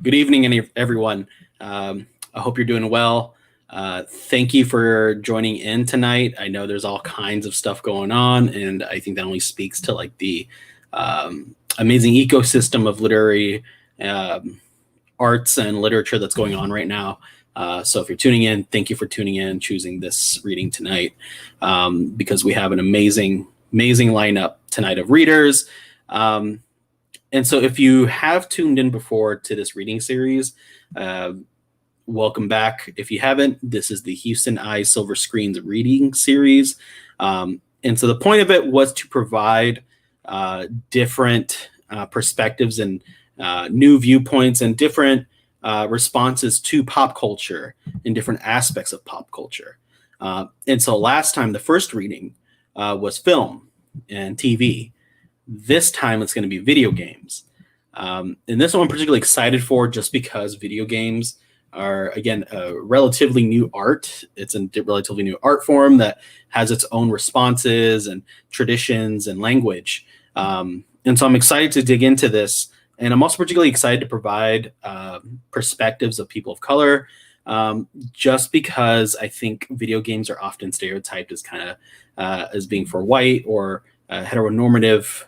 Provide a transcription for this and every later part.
Good evening, everyone. I hope you're doing well. Thank you for joining in tonight. I know there's all kinds of stuff going on, and I think that only speaks to like the amazing ecosystem of literary arts and literature that's going on right now. So if you're tuning in, thank you for tuning in, choosing this reading tonight, because we have an amazing lineup tonight of readers. And so if you have tuned in before to this reading series, welcome back. If you haven't, this is the Houston Eye Silver Screens reading series. And so the point of it was to provide different perspectives and new viewpoints and different responses to pop culture and different aspects of pop culture. And so last time, the first reading was film and TV. This time it's going to be video games. And this one I'm particularly excited for just because video games are, again, a relatively new art. It's a relatively new art form that has its own responses and traditions and language. And so I'm excited to dig into this. And I'm also particularly excited to provide perspectives of people of color, just because I think video games are often stereotyped as kind of as being for white or heteronormative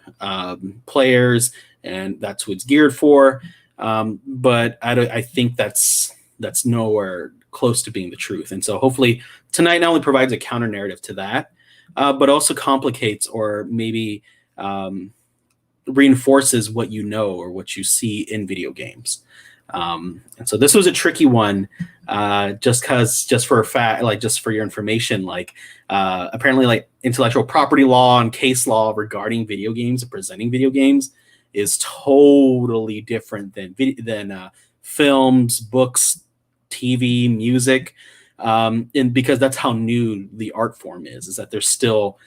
players, and that's who it's geared for. But I think that's nowhere close to being the truth. And so hopefully tonight not only provides a counter narrative to that, but also complicates or maybe reinforces what you know or what you see in video games. And so this was a tricky one, just for a fact, like just for your information, like apparently like intellectual property law and case law regarding video games and presenting video games is totally different than films, books, TV, music, and because that's how new the art form is that they're still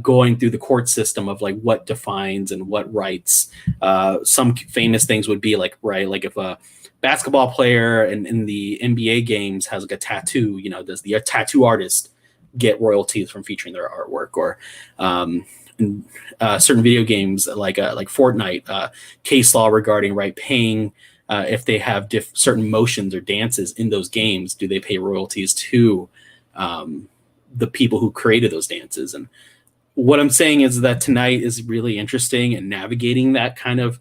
going through the court system of like what defines and what rights. Some famous things would be like, right, like if a basketball player in the NBA games has like a tattoo, does the tattoo artist get royalties from featuring their artwork? Or in certain video games like Fortnite, case law regarding paying if they have certain motions or dances in those games, do they pay royalties to the people who created those dances? And what I'm saying is that tonight is really interesting in navigating that kind of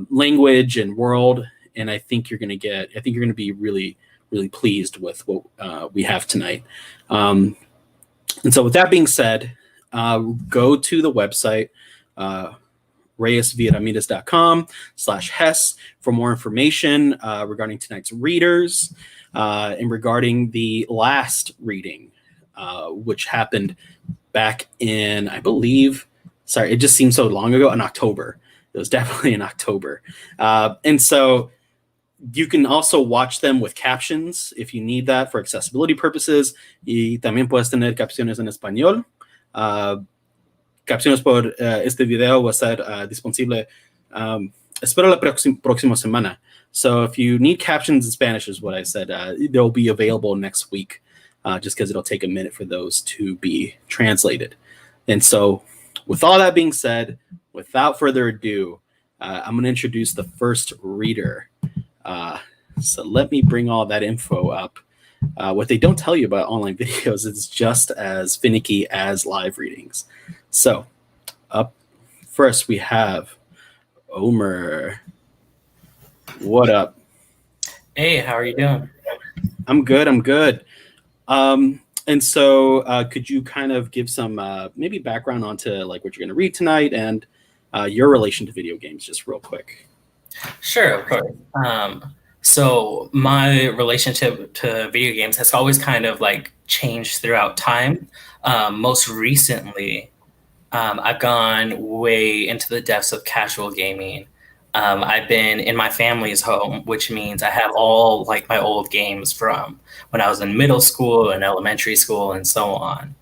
language and world. And I think you're going to be really, really pleased with what we have tonight. And so with that being said, go to the website, reyesvillaramirez.com/Hess for more information regarding tonight's readers and regarding the last reading, which happened back in, I believe, it just seems so long ago, in October. It was definitely in October. And so you can also watch them with captions if you need that for accessibility purposes. Y también puedes tener capciones en español. Capciones por este video va a ser disponible, espero la próxima semana. So if you need captions in Spanish, is what I said, they'll be available next week, just because it'll take a minute for those to be translated. And so with all that being said, without further ado, I'm going to introduce the first reader. So let me bring all that info up. What they don't tell you about online videos is just as finicky as live readings. So up first, we have Omer. What up? Hey, how are you doing? I'm good. And so could you kind of give some maybe background onto like what you're going to read tonight and your relation to video games, just real quick? Sure, of course. So my relationship to video games has always kind of like changed throughout time. Most recently, I've gone way into the depths of casual gaming. I've been in my family's home, which means I have all like my old games from when I was in middle school and elementary school and so on.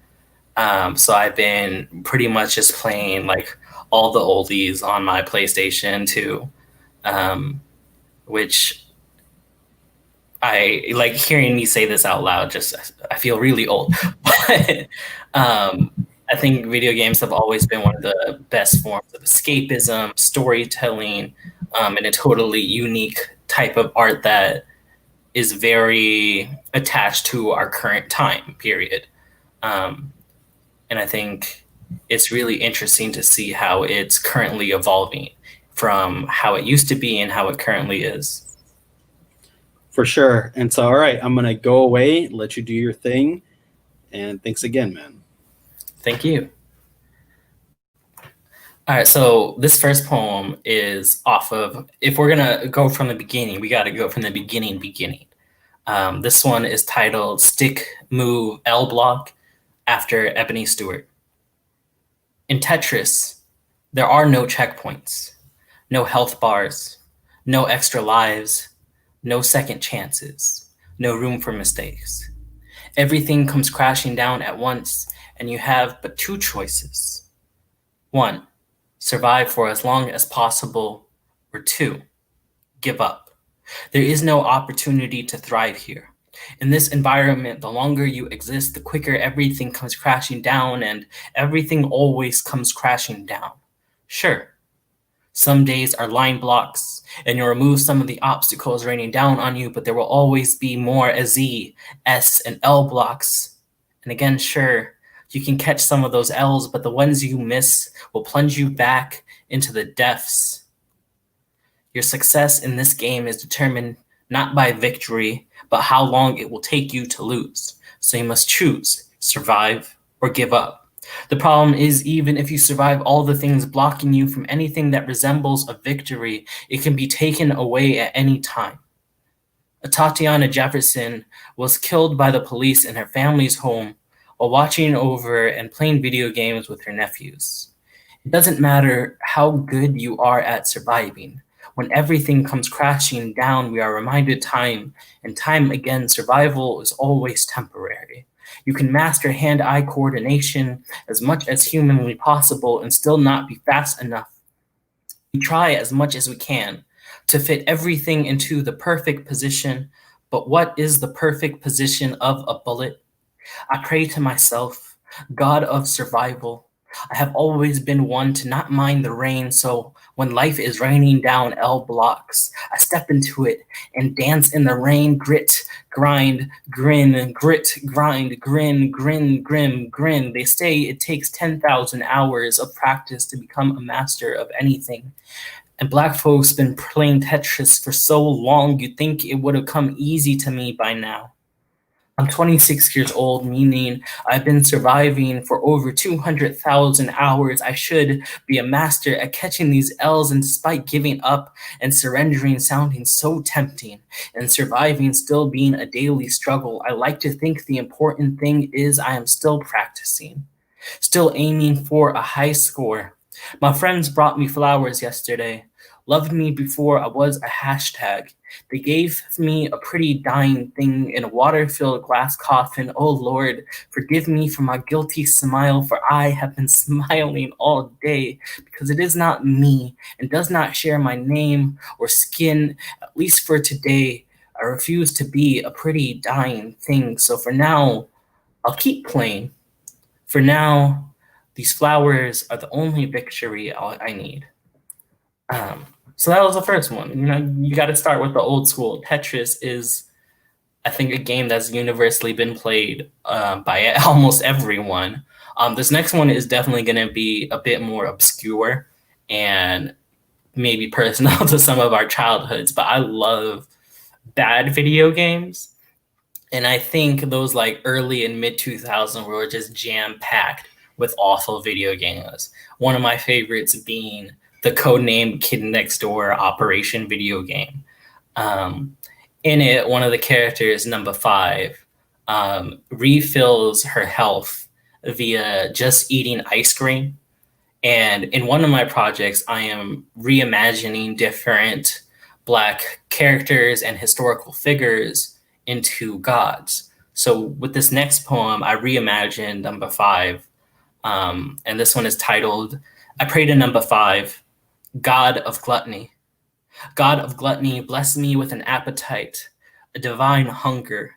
So I've been pretty much just playing like all the oldies on my PlayStation 2, which I like hearing me say this out loud. Just I feel really old, but I think video games have always been one of the best forms of escapism, storytelling, in a totally unique type of art that is very attached to our current time period. And I think it's really interesting to see how it's currently evolving from how it used to be and how it currently is. For sure. And so, all right, I'm going to go away, let you do your thing. And thanks again, man. Thank you. All right, so this first poem is off of, if we're going to go from the beginning, we got to go from the beginning. This one is titled Stick Move L Block, after Ebony Stewart. In Tetris, there are no checkpoints, no health bars, no extra lives, no second chances, no room for mistakes. Everything comes crashing down at once, and you have but two choices. 1, survive for as long as possible, or 2, give up. There is no opportunity to thrive here. In this environment, the longer you exist, the quicker everything comes crashing down, and everything always comes crashing down. Sure, some days are line blocks, and you'll remove some of the obstacles raining down on you, but there will always be more Z, S, and L blocks. And again, sure, you can catch some of those L's, but the ones you miss will plunge you back into the depths. Your success in this game is determined not by victory, but how long it will take you to lose. So you must choose, survive or give up. The problem is, even if you survive all the things blocking you from anything that resembles a victory, it can be taken away at any time. Tatiana Jefferson was killed by the police in her family's home while watching over and playing video games with her nephews. It doesn't matter how good you are at surviving. When everything comes crashing down, we are reminded time and time again, survival is always temporary. You can master hand-eye coordination as much as humanly possible and still not be fast enough. We try as much as we can to fit everything into the perfect position, but what is the perfect position of a bullet? I pray to myself, God of survival. I have always been one to not mind the rain, so when life is raining down L blocks, I step into it and dance in the rain, grit, grind, grin, grit, grind, grin, grin, grim, grin. They say it takes 10,000 hours of practice to become a master of anything. And Black folks been playing Tetris for so long, you'd think it would have come easy to me by now. I'm 26 years old, meaning I've been surviving for over 200,000 hours. I should be a master at catching these L's, and despite giving up and surrendering sounding so tempting and surviving still being a daily struggle, I like to think the important thing is I am still practicing, still aiming for a high score. My friends brought me flowers yesterday, loved me before I was a hashtag. They gave me a pretty dying thing in a water-filled glass coffin. Oh Lord, forgive me for my guilty smile, for I have been smiling all day because it is not me and does not share my name or skin, at least for today. I refuse to be a pretty dying thing. So for now, I'll keep playing. For now, these flowers are the only victory I need. So that was the first one. You know, you got to start with the old school. Tetris is, I think, a game that's universally been played by almost everyone. This next one is definitely going to be a bit more obscure and maybe personal to some of our childhoods, but I love bad video games. And I think those like early and mid 2000s were just jam-packed with awful video games. One of my favorites being the codename Kid Next Door Operation video game. In it, one of the characters, number 5, refills her health via just eating ice cream. And in one of my projects, I am reimagining different Black characters and historical figures into gods. So with this next poem, I reimagined number 5. And this one is titled, I Pray to Number 5, God of Gluttony. God of Gluttony, bless me with an appetite, a divine hunger.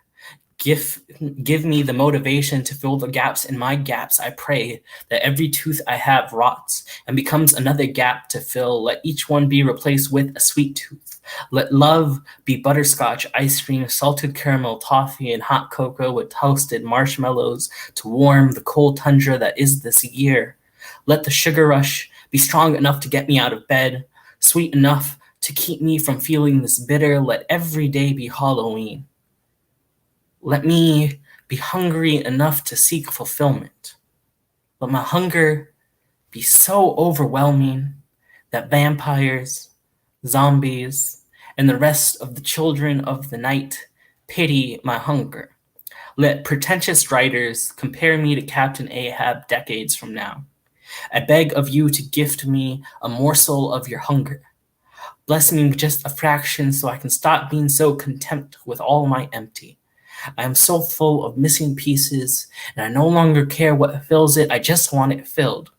Give, give me the motivation to fill the gaps in my gaps. I pray that every tooth I have rots and becomes another gap to fill. Let each one be replaced with a sweet tooth. Let love be butterscotch, ice cream, salted caramel, toffee, and hot cocoa with toasted marshmallows to warm the cold tundra that is this year. Let the sugar rush be strong enough to get me out of bed, sweet enough to keep me from feeling this bitter. Let every day be Halloween. Let me be hungry enough to seek fulfillment. Let my hunger be so overwhelming that vampires, zombies, and the rest of the children of the night pity my hunger. Let pretentious writers compare me to Captain Ahab decades from now. I beg of you to gift me a morsel of your hunger. Bless me with just a fraction so I can stop being so content with all my empty. I am so full of missing pieces, and I no longer care what fills it, I just want it filled.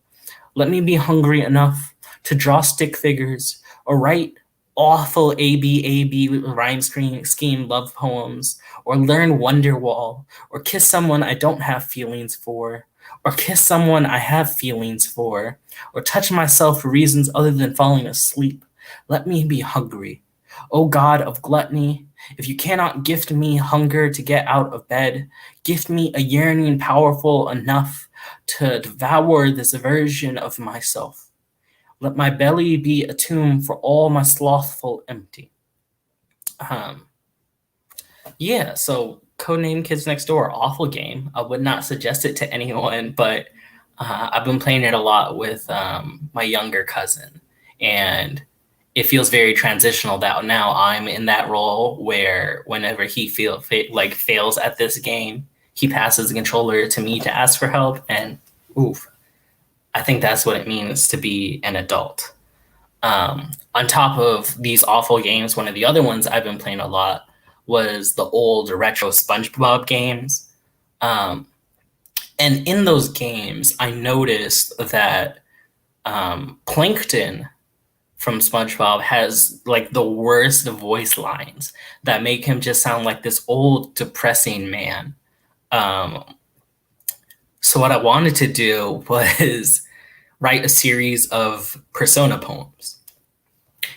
Let me be hungry enough to draw stick figures or write awful ABAB rhyme scheme love poems, or learn Wonderwall, or kiss someone I don't have feelings for, or kiss someone I have feelings for, or touch myself for reasons other than falling asleep. Let me be hungry. O God of gluttony, if you cannot gift me hunger to get out of bed, gift me a yearning powerful enough to devour this version of myself. Let my belly be a tomb for all my slothful empty. Yeah, so Codename Kids Next Door, awful game. I would not suggest it to anyone, but I've been playing it a lot with my younger cousin, and it feels very transitional that now I'm in that role where whenever he fails at this game, he passes the controller to me to ask for help, and oof, I think that's what it means to be an adult. On top of these awful games, one of the other ones I've been playing a lot was the old retro SpongeBob games. And in those games, I noticed that Plankton from SpongeBob has like the worst voice lines that make him just sound like this old, depressing man. So what I wanted to do was write a series of Persona poems.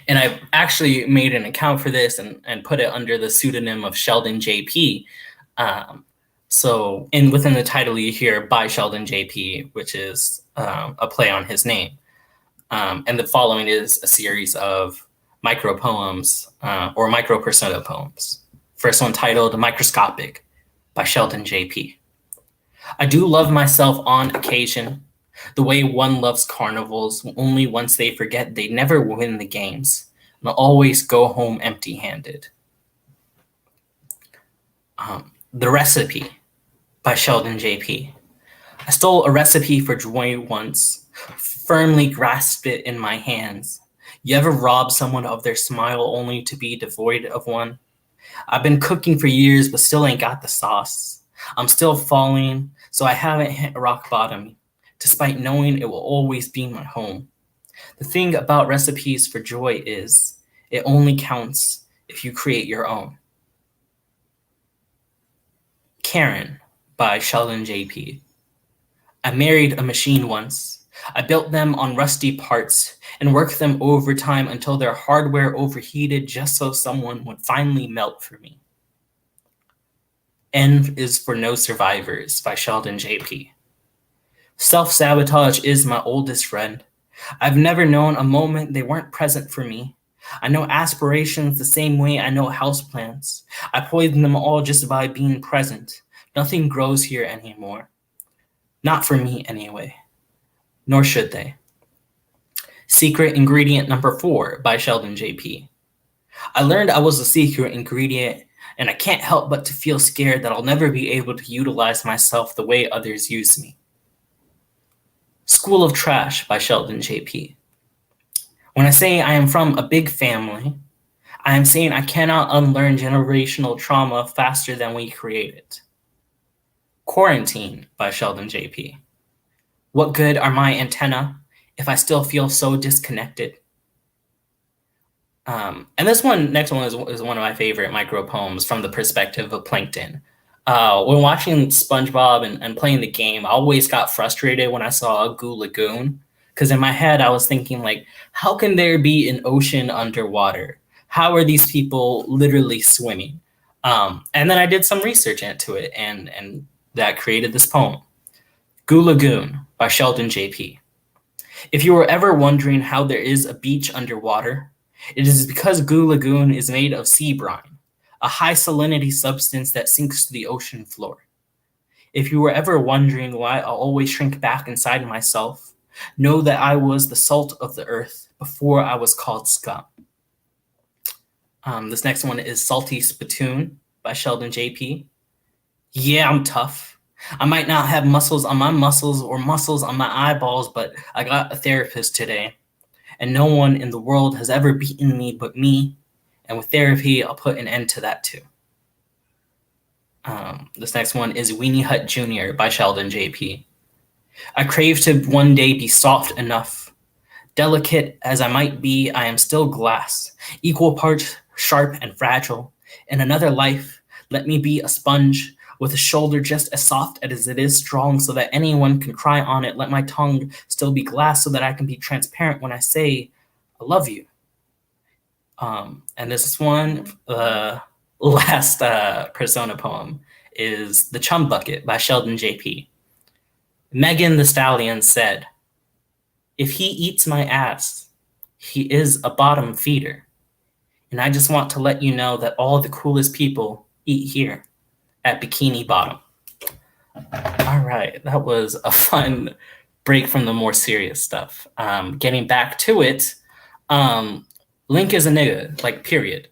And I actually made an account for this and put it under the pseudonym of Sheldon JP. So within the title you hear by Sheldon JP, which is a play on his name. And the following is a series of micro poems or micro persona poems. First one titled Microscopic by Sheldon JP. I do love myself on occasion, the way one loves carnivals only once they forget they never win the games and always go home empty-handed. The Recipe by Sheldon JP. I stole a recipe for joy once, firmly grasped it in my hands. You ever rob someone of their smile only to be devoid of one? I've been cooking for years, but still ain't got the sauce. I'm still falling, so I haven't hit rock bottom, despite knowing it will always be my home. The thing about recipes for joy is it only counts if you create your own. Karen by Sheldon JP. I married a machine once. I built them on rusty parts and worked them overtime until their hardware overheated just so someone would finally melt for me. N is for No Survivors by Sheldon JP. Self-sabotage is my oldest friend. I've never known a moment they weren't present for me. I know aspirations the same way I know houseplants. I poison them all just by being present. Nothing grows here anymore. Not for me anyway. Nor should they. Secret ingredient number 4 by Sheldon JP. I learned I was a secret ingredient, and I can't help but to feel scared that I'll never be able to utilize myself the way others use me. School of Trash by Sheldon JP. When I say I am from a big family, I am saying I cannot unlearn generational trauma faster than we create it. Quarantine by Sheldon JP. What good are my antennae if I still feel so disconnected? And this next one is one of my favorite micro poems from the perspective of Plankton. When watching SpongeBob and playing the game, I always got frustrated when I saw a Goo Lagoon. Because in my head, I was thinking, like, how can there be an ocean underwater? How are these people literally swimming? And then I did some research into it, and that created this poem, Goo Lagoon by Sheldon J.P. If you were ever wondering how there is a beach underwater, it is because Goo Lagoon is made of sea brine, a high salinity substance that sinks to the ocean floor. If you were ever wondering why I always shrink back inside myself, know that I was the salt of the earth before I was called scum. This next one is Salty Spittoon by Sheldon J.P. Yeah, I'm tough. I might not have muscles on my muscles or muscles on my eyeballs, but I got a therapist today. And no one in the world has ever beaten me but me. And with therapy, I'll put an end to that too. This next one is Weenie Hut Jr. by Sheldon J.P. I crave to one day be soft enough. Delicate as I might be, I am still glass, equal parts sharp and fragile. In another life, let me be a sponge with a shoulder just as soft as it is strong so that anyone can cry on it. Let my tongue still be glass so that I can be transparent when I say, I love you. And this one, last Persona poem is The Chum Bucket by Sheldon J.P. Megan the Stallion said, if he eats my ass, he is a bottom feeder. And I just want to let you know that all the coolest people eat here at Bikini Bottom. All right, that was a fun break from the more serious stuff. Getting back to it, Link is a nigga, like, period.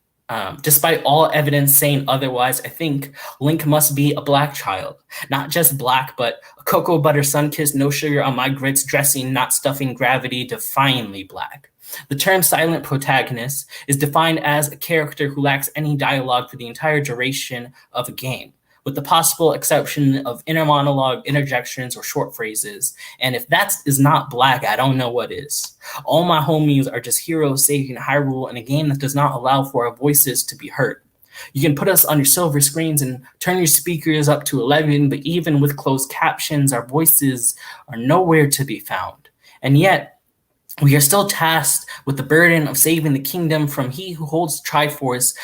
Despite all evidence saying otherwise, I think Link must be a black child. Not just black, but a cocoa butter sun-kissed, no sugar on my grits, dressing, not stuffing gravity, defiantly black. The term silent protagonist is defined as a character who lacks any dialogue for the entire duration of a game, with the possible exception of inner monologue, interjections, or short phrases. And if that is not black, I don't know what is. All my homies are just heroes saving Hyrule in a game that does not allow for our voices to be heard. You can put us on your silver screens and turn your speakers up to 11, but even with closed captions, our voices are nowhere to be found. And yet, we are still tasked with the burden of saving the kingdom from he who holds the Triforce,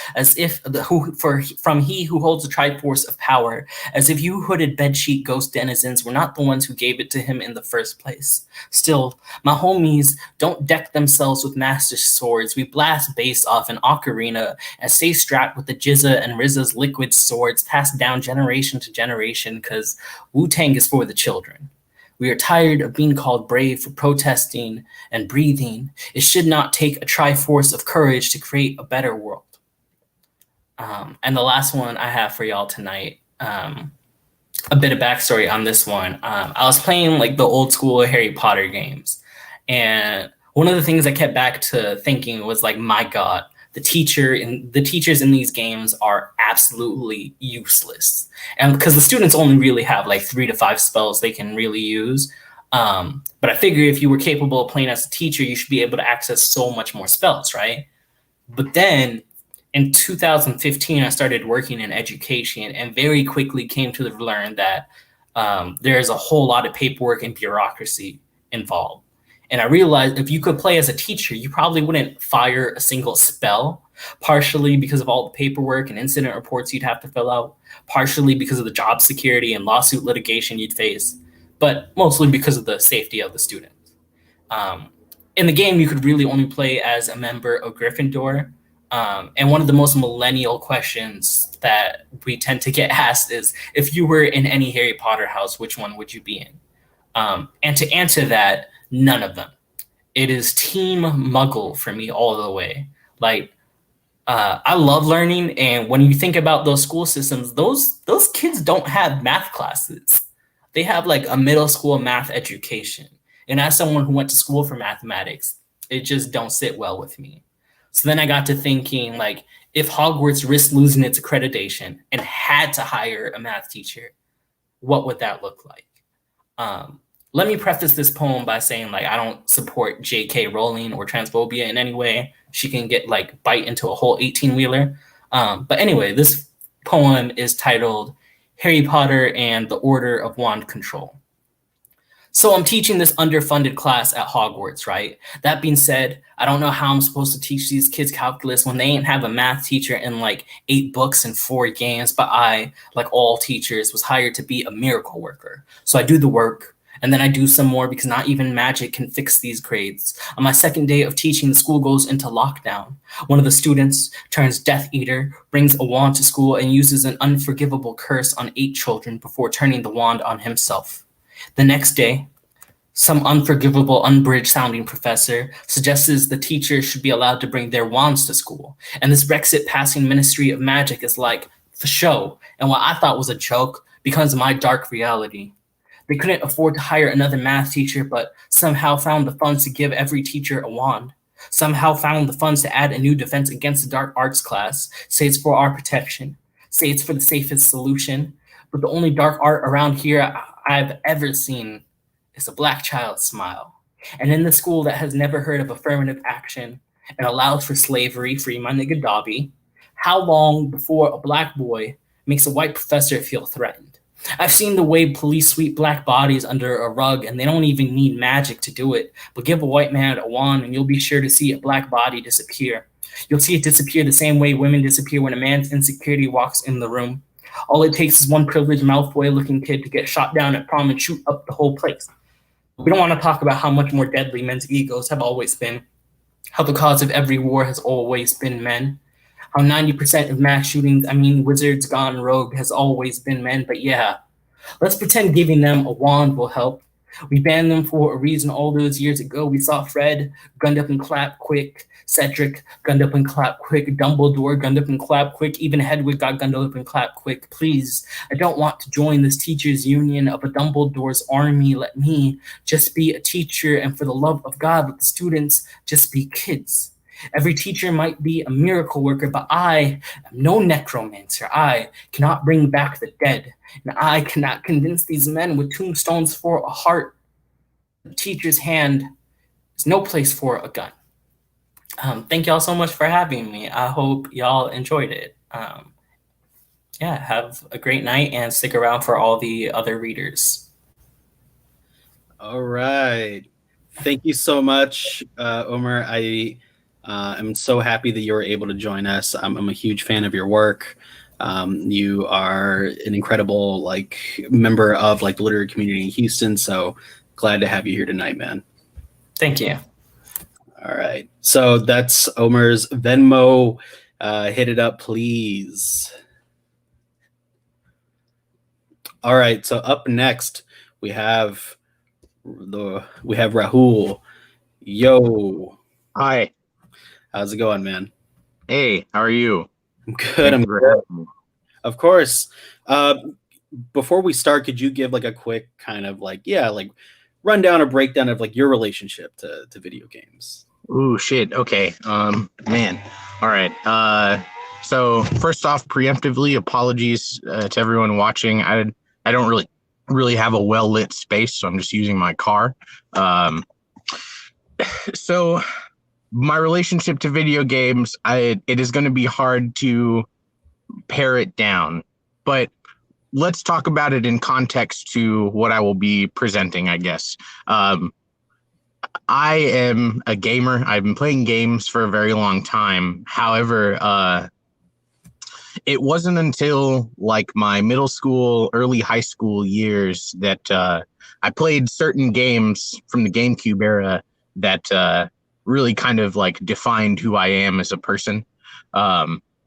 from he who holds the Triforce of power, as if you hooded bedsheet ghost denizens were not the ones who gave it to him in the first place. Still, my homies don't deck themselves with master swords. We blast bass off an ocarina and stay strapped with the Jizza and Rizza's liquid swords passed down generation to generation, because Wu-Tang is for the children. We are tired of being called brave for protesting and breathing. It should not take a triforce of courage to create a better world. And the last one I have for y'all tonight, a bit of backstory on this one. I was playing like the old school Harry Potter games. And one of the things I kept back to thinking was like, my God, the teachers in these games are absolutely useless. And because the students only really have like 3 to 5 spells they can really use. But I figure if you were capable of playing as a teacher, you should be able to access so much more spells, right? But then in 2015, I started working in education and very quickly came to learn that there's a whole lot of paperwork and bureaucracy involved. And I realized if you could play as a teacher, you probably wouldn't fire a single spell, partially because of all the paperwork and incident reports you'd have to fill out, partially because of the job security and lawsuit litigation you'd face, but mostly because of the safety of the students. In the game, you could really only play as a member of Gryffindor. And one of the most millennial questions that we tend to get asked is, if you were in any Harry Potter house, which one would you be in? And to answer that, none of them. It is Team Muggle for me all the way. Like, I love learning, and when you think about those school systems, those kids don't have math classes. They have like a middle school math education. And as someone who went to school for mathematics, it just don't sit well with me. So then I got to thinking, like, if Hogwarts risked losing its accreditation and had to hire a math teacher, what would that look like? Let me preface this poem by saying, like, I don't support J.K. Rowling or transphobia in any way. She can get, bite into a whole 18-wheeler. But anyway, this poem is titled, Harry Potter and the Order of Wand Control. So I'm teaching this underfunded class at Hogwarts, right? That being said, I don't know how I'm supposed to teach these kids calculus when they ain't have a math teacher in like 8 books and 4 games, but I, like all teachers, was hired to be a miracle worker. So I do the work, and then I do some more because not even magic can fix these grades. On my second day of teaching, the school goes into lockdown. One of the students turns Death Eater, brings a wand to school, and uses an unforgivable curse on 8 children before turning the wand on himself. The next day, some unforgivable, unbridged-sounding professor suggests the teachers should be allowed to bring their wands to school. And this Brexit-passing Ministry of Magic is like, for show. And what I thought was a joke becomes my dark reality. They couldn't afford to hire another math teacher, but somehow found the funds to give every teacher a wand. Somehow found the funds to add a new defense against the dark arts class. Say it's for our protection. Say it's for the safest solution. But the only dark art around here I've ever seen is a black child's smile. And in the school that has never heard of affirmative action and allows for slavery, free my nigga Dobby, how long before a black boy makes a white professor feel threatened? I've seen the way police sweep black bodies under a rug and they don't even need magic to do it, but give a white man a wand and you'll be sure to see a black body disappear. You'll see it disappear the same way women disappear when a man's insecurity walks in the room. All it takes is one privileged Malfoy-looking kid to get shot down at prom and shoot up the whole place. We don't want to talk about how much more deadly men's egos have always been, how the cause of every war has always been men, how 90% of mass shootings, wizards gone rogue, has always been men. But yeah, let's pretend giving them a wand will help. We banned them for a reason all those years ago. We saw Fred gunned up and clap quick, Cedric gunned up and clap quick, Dumbledore gunned up and clap quick, even Hedwig got gunned up and clap quick. Please, I don't want to join this teachers union of a Dumbledore's army. Let me just be a teacher, and for the love of God, let the students just be kids. Every teacher might be a miracle worker, but I am no necromancer. I cannot bring back the dead, and I cannot convince these men with tombstones for a heart. The teacher's hand is no place for a gun. Thank y'all so much for having me. I hope y'all enjoyed it. Yeah, have a great night and stick around for all the other readers. All right. Thank you so much, Omer. I am so happy that you were able to join us. I'm a huge fan of your work. You are an incredible member of the literary community in Houston. So glad to have you here tonight, man. Thank you. All right. So that's Omer's Venmo. Hit it up, please. All right. So up next we have Rahul. Yo. Hi. How's it going, man? Hey, how are you? I'm good. I'm good. Of course. Before we start, could you give a quick kind of rundown or breakdown of your relationship to video games? Ooh, shit. Okay. Man. All right. So first off, preemptively, apologies to everyone watching. I don't really have a well-lit space, so I'm just using my car. So my relationship to video games, it is going to be hard to pare it down, but let's talk about it in context to what I will be presenting, I guess. I am a gamer. I've been playing games for a very long time. However, it wasn't until my middle school, early high school years that I played certain games from the GameCube era that really kind of defined who I am as a person.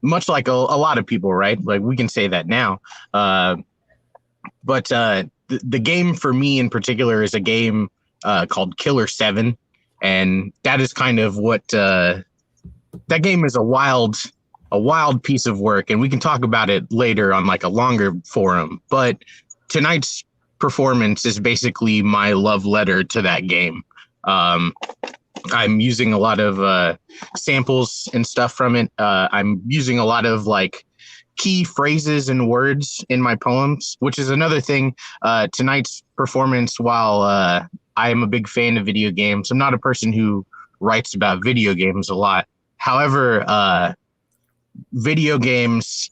Much like a lot of people, right? We can say that now. But the game for me in particular is a game called Killer 7, and that is kind of what that game is a wild piece of work, and we can talk about it later on a longer forum. But tonight's performance is basically my love letter to that game. I'm using a lot of samples and stuff from it. I'm using a lot of key phrases and words in my poems, which is another thing. Tonight's performance, while I am a big fan of video games, I'm not a person who writes about video games a lot. However, video games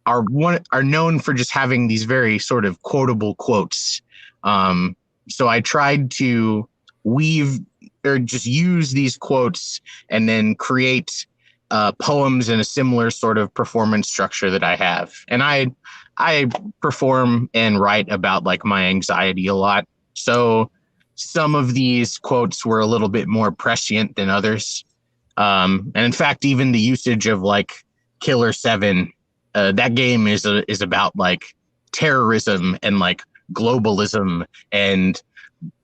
are known for just having these very sort of quotable quotes. So I tried to weave or just use these quotes and then create poems in a similar sort of performance structure that I have. And I perform and write about like my anxiety a lot. So some of these quotes were a little bit more prescient than others. And in fact, even the usage of like Killer 7, that game is about like terrorism and like globalism and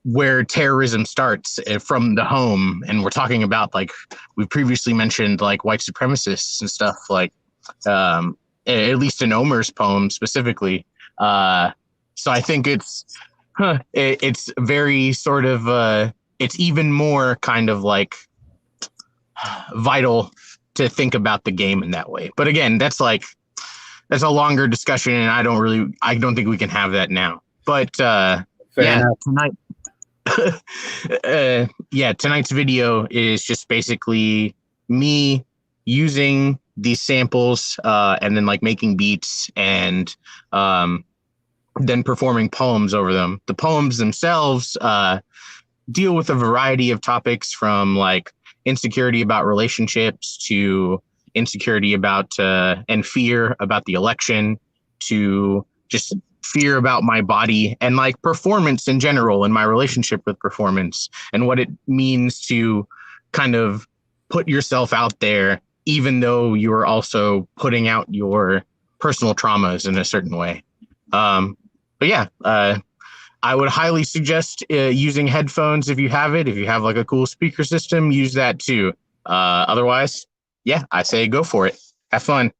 where terrorism starts from the home. And we're talking about like we previously mentioned like white supremacists and stuff like at least in Omer's poem specifically. So I think it's very sort of it's even more kind of like vital to think about the game in that way. But again, that's a longer discussion, and I don't think we can have that now. But Fair enough. Tonight's video is just basically me using these samples and then like making beats and then performing poems over them. The poems themselves deal with a variety of topics, from like insecurity about relationships to insecurity about and fear about the election to just fear about my body and like performance in general and my relationship with performance and what it means to kind of put yourself out there, even though you are also putting out your personal traumas in a certain way. I would highly suggest using headphones if you have it. If you have like a cool speaker system, use that too. Otherwise, yeah, I say go for it. Have fun.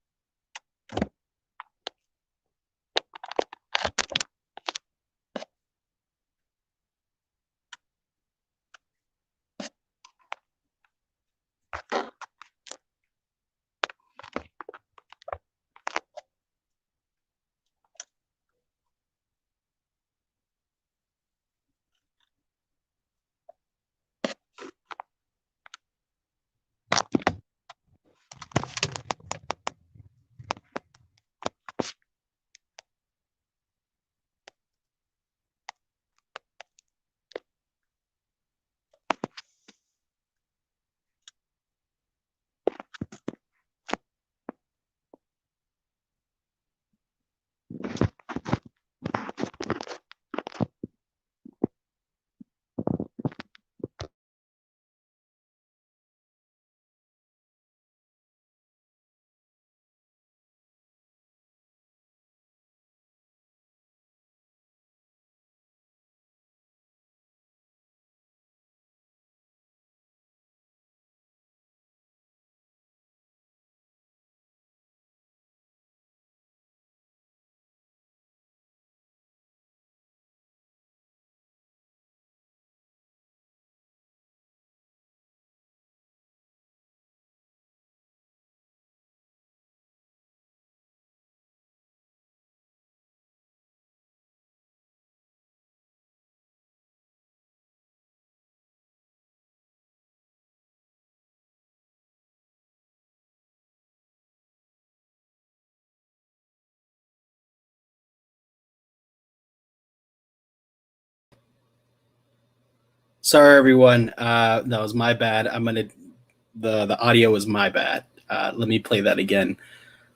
Sorry, everyone. That was my bad. The audio was my bad. Let me play that again.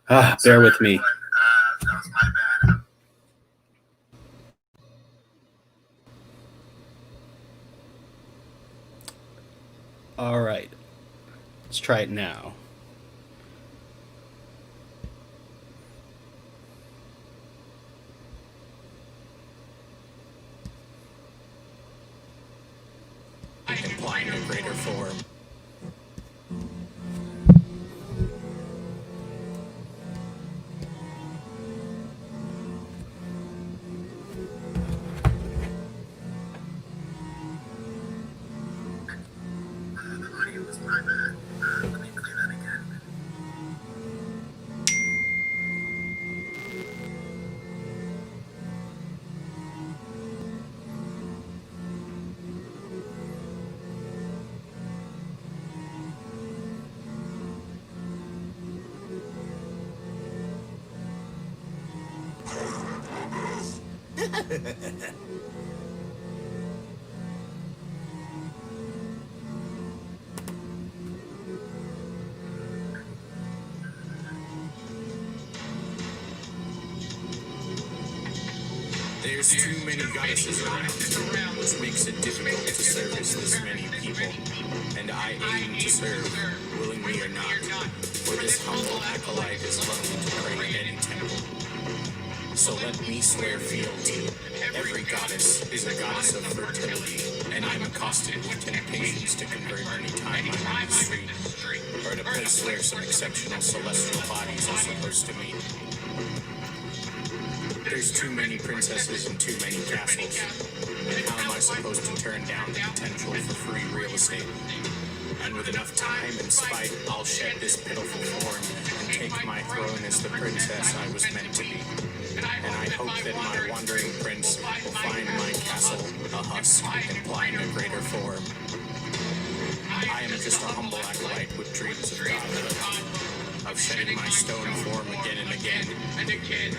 Bear with me. That was my bad. All right. Let's try it now. Implying a greater form. The audio was my bad. Let me play that again. There's too many goddesses around, which makes it difficult to service this many people. And I aim to serve, willingly or not, for this humble acolyte is lonely to pray in any temple. So let me swear fealty. Every goddess is a goddess of fertility, and I'm accosted with temptations to convert any time I'm on the street, or at a place where some exceptional celestial bodies are supposed to meet. There's too many princesses and too many castles. And how am I supposed to turn down the potential for free real estate? And with enough time and spite, I'll shed this pitiful form and take my throne as the princess I was meant to be. And I hope that my wandering prince will find my castle a husk, implying a greater form. I am just a humble acolyte with dreams of godhood, of shedding my stone form again and again,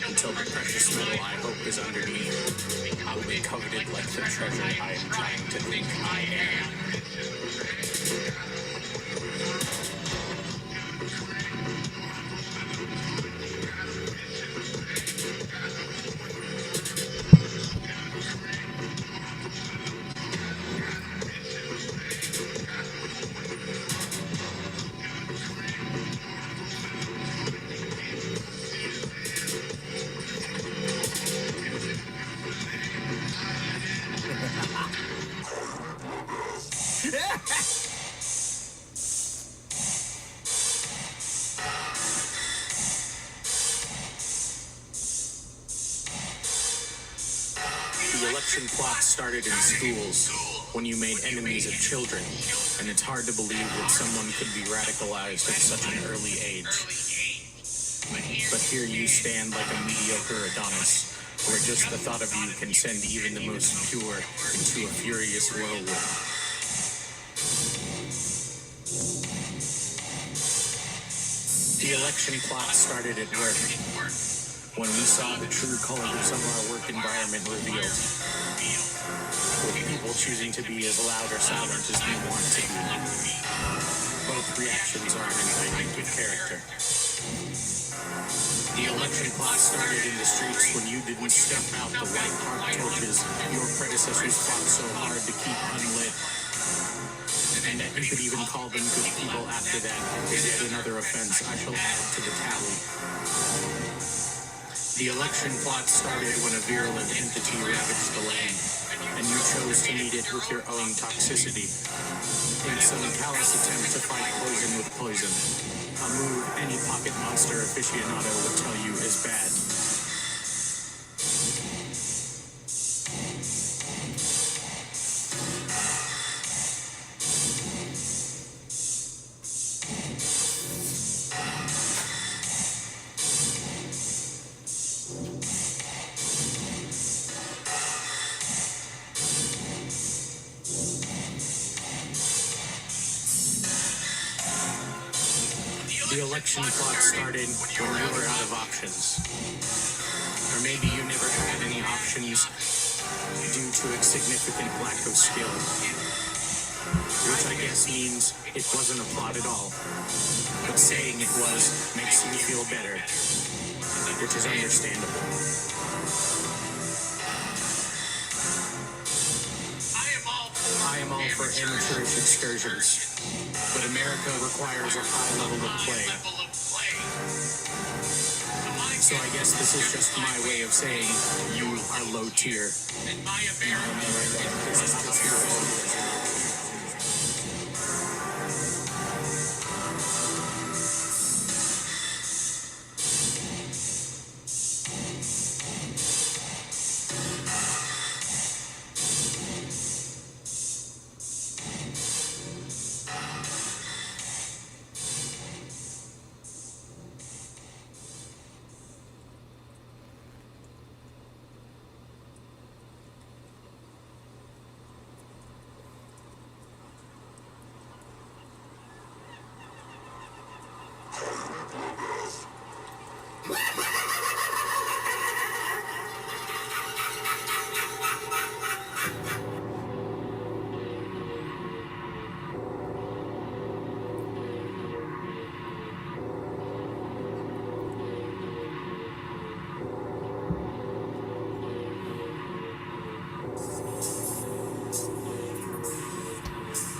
until the precious metal I hope is underneath. I will be coveted like the treasure I am trying to think I am. The election plot started in schools, when you made enemies of children, and it's hard to believe that someone could be radicalized at such an early age. But here you stand like a mediocre Adonis, where just the thought of you can send even the most pure into a furious whirlwind. The election plot started at work, when we saw the true colors of our work environment revealed, with people choosing to be as loud or silent as we want to be. Both reactions are an indictment of character. The election plot started in the streets when you didn't step out the white park torches your predecessors fought so hard to keep unlit. And that you could even call them good people after that is yet another offense I shall add to the tally. The election plot started when a virulent entity ravaged the land, and you chose to meet it with your own toxicity. In some callous attempt to fight poison with poison, a move any pocket monster aficionado would tell you is bad. The election plot started when you were out of options. Or maybe you never had any options due to a significant lack of skill. Which I guess means it wasn't a plot at all. But saying it was makes you feel better, which is understandable. I am all for amateurish excursions, but America requires a high level of play. So I guess this is just my way of saying you are low tier. And my America is just your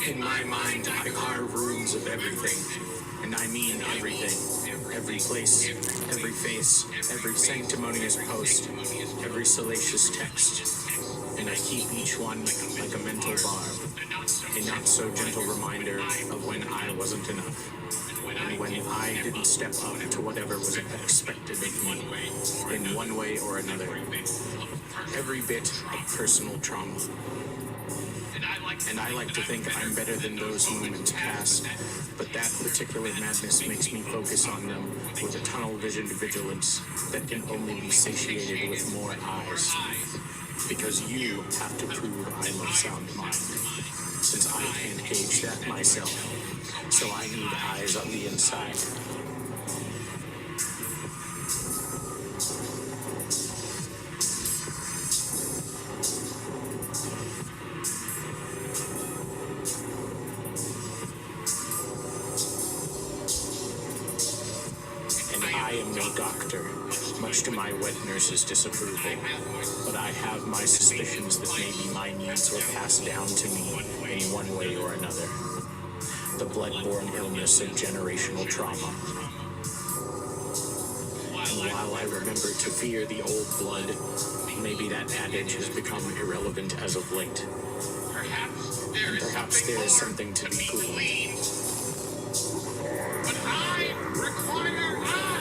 In my mind, I carve runes of everything. And I mean everything. Every place, every face, every sanctimonious post, every salacious text. And I keep each one like a mental barb, a not-so-gentle reminder of when I wasn't enough. And when I didn't step up to whatever was expected of me, in one way or another. Every bit of personal trauma. And I like to think I'm better than those moments past, but that particular madness makes me focus on them with a tunnel-visioned vigilance that can only be satiated with more eyes. Because you have to prove I'm of sound mind, since I can't gauge that myself, so I need eyes on the inside. I am no doctor, much to my wet nurse's disapproval, but I have my suspicions that maybe my needs were passed down to me in one way or another. The blood-borne illness of generational trauma. And while I remember to fear the old blood, maybe that adage has become irrelevant as of late. And perhaps there is something to be gleaned. But I require eyes!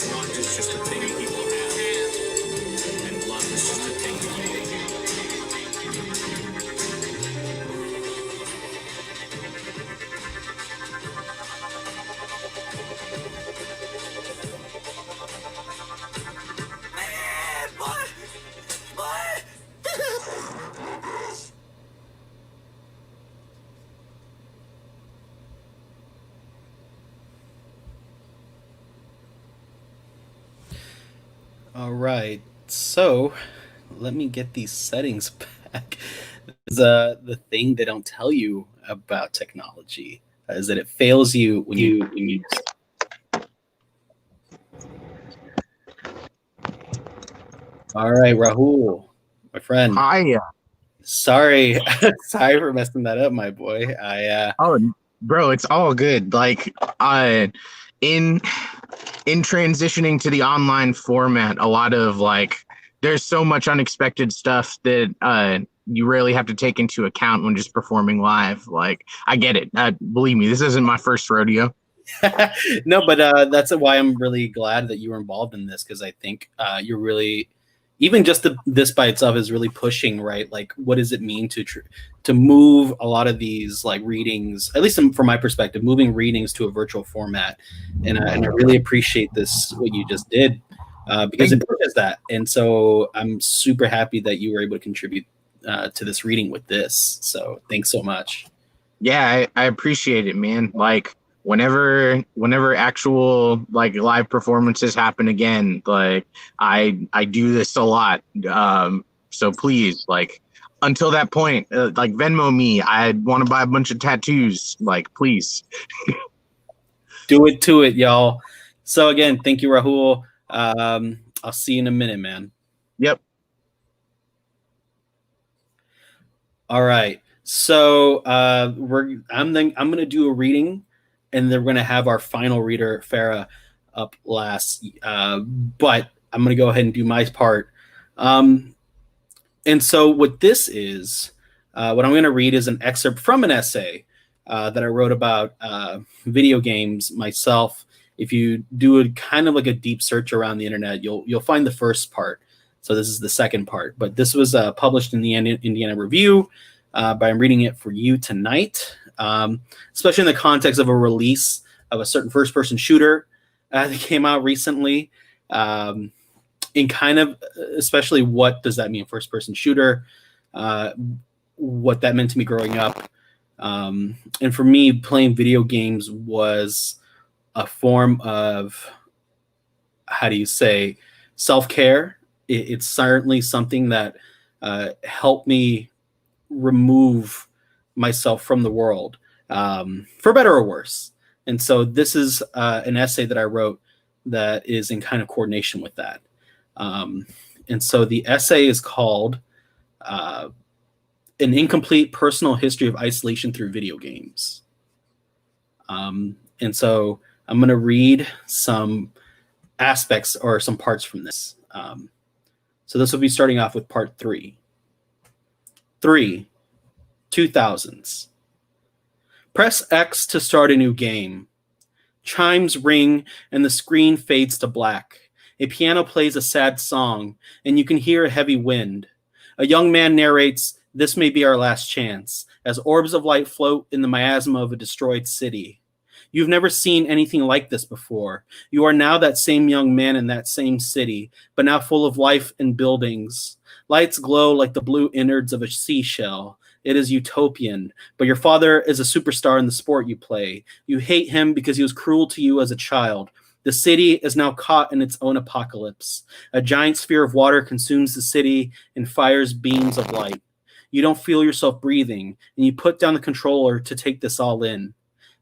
Want is just a thing people have, and love is just a thing people do. All right, so let me get these settings back. The thing they don't tell you about technology is that it fails you when you. All right, Rahul, my friend. Hi. Sorry, sorry for messing that up, my boy. Oh, bro, it's all good. Like, in transitioning to the online format, a lot of like, there's so much unexpected stuff that you really have to take into account when just performing live. Like, I get it. Believe me, this isn't my first rodeo. No, but that's why I'm really glad that you were involved in this, because I think you're really, even just this by itself is really pushing, right? Like, what does it mean to move a lot of these like readings, at least from my perspective, moving readings to a virtual format, and I really appreciate this what you just did because it pushes that, and so I'm super happy that you were able to contribute to this reading with this. So thanks so much. Yeah, I appreciate it, man. Like, whenever actual like live performances happen again, like I do this a lot. So please, like, until that point, like, Venmo me. I want to buy a bunch of tattoos. Like, please. Do it to it, y'all. So again, thank you, Rahul. I'll see you in a minute, man. Yep. All right. So I'm gonna do a reading, and then we're gonna have our final reader, Farah, up last. But I'm gonna go ahead and do my part. And so what this is, what I'm gonna read is an excerpt from an essay that I wrote about video games myself. If you do a kind of like a deep search around the internet, you'll find the first part. So this is the second part. But this was published in the Indiana Review. But I'm reading it for you tonight, especially in the context of a release of a certain first-person shooter that came out recently, and kind of especially what does that mean, first-person shooter, what that meant to me growing up. And for me, playing video games was a form of, how do you say, self-care. It's certainly something that helped me remove myself from the world, for better or worse. And so this is an essay that I wrote that is in kind of coordination with that. And so the essay is called An Incomplete Personal History of Isolation Through Video Games. And so I'm going to read some aspects or some parts from this. So this will be starting off with part 3. 2000s. Press X to start a new game. Chimes ring and the screen fades to black. A piano plays a sad song, and you can hear a heavy wind. A young man narrates, "This may be our last chance," as orbs of light float in the miasma of a destroyed city. You've never seen anything like this before. You are now that same young man in that same city, but now full of life and buildings. Lights glow like the blue innards of a seashell. It is utopian, but your father is a superstar in the sport you play. You hate him because he was cruel to you as a child. The city is now caught in its own apocalypse. A giant sphere of water consumes the city and fires beams of light. You don't feel yourself breathing, and you put down the controller to take this all in.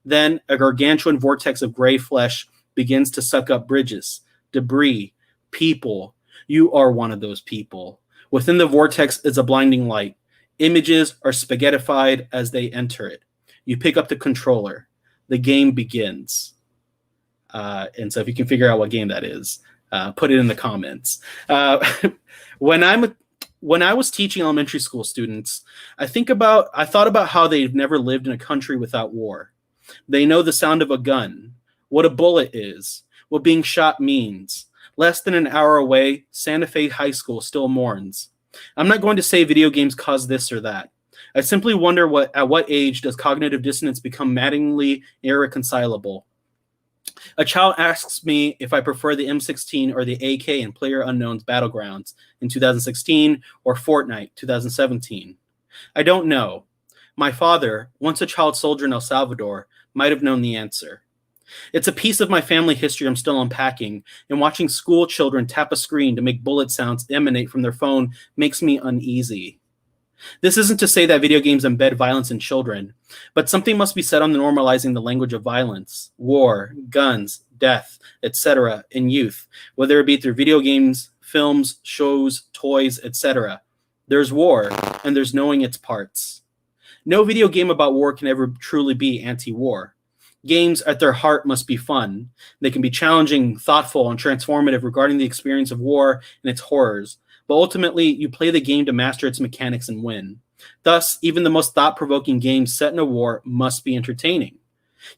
Then a gargantuan vortex of gray flesh begins to suck up bridges, debris, people. You are one of those people. Within the vortex is a blinding light. Images are spaghettified as they enter it. You pick up the controller. The game begins. And so if you can figure out what game that is, put it in the comments. When I was teaching elementary school students, I thought about how they've never lived in a country without war. They know the sound of a gun, what a bullet is, what being shot means. Less than an hour away, Santa Fe High School still mourns. I'm not going to say video games cause this or that. I simply wonder at what age does cognitive dissonance become maddeningly irreconcilable? A child asks me if I prefer the M16 or the AK in PlayerUnknown's Battlegrounds in 2016 or Fortnite 2017. I don't know. My father, once a child soldier in El Salvador, might have known the answer. It's a piece of my family history I'm still unpacking, and watching school children tap a screen to make bullet sounds emanate from their phone makes me uneasy. This isn't to say that video games embed violence in children, but something must be said on normalizing the language of violence, war, guns, death, etc. in youth, whether it be through video games, films, shows, toys, etc. There's war, and there's knowing its parts. No video game about war can ever truly be anti-war. Games at their heart must be fun. They can be challenging, thoughtful, and transformative regarding the experience of war and its horrors, but ultimately, you play the game to master its mechanics and win. Thus, even the most thought-provoking games set in a war must be entertaining.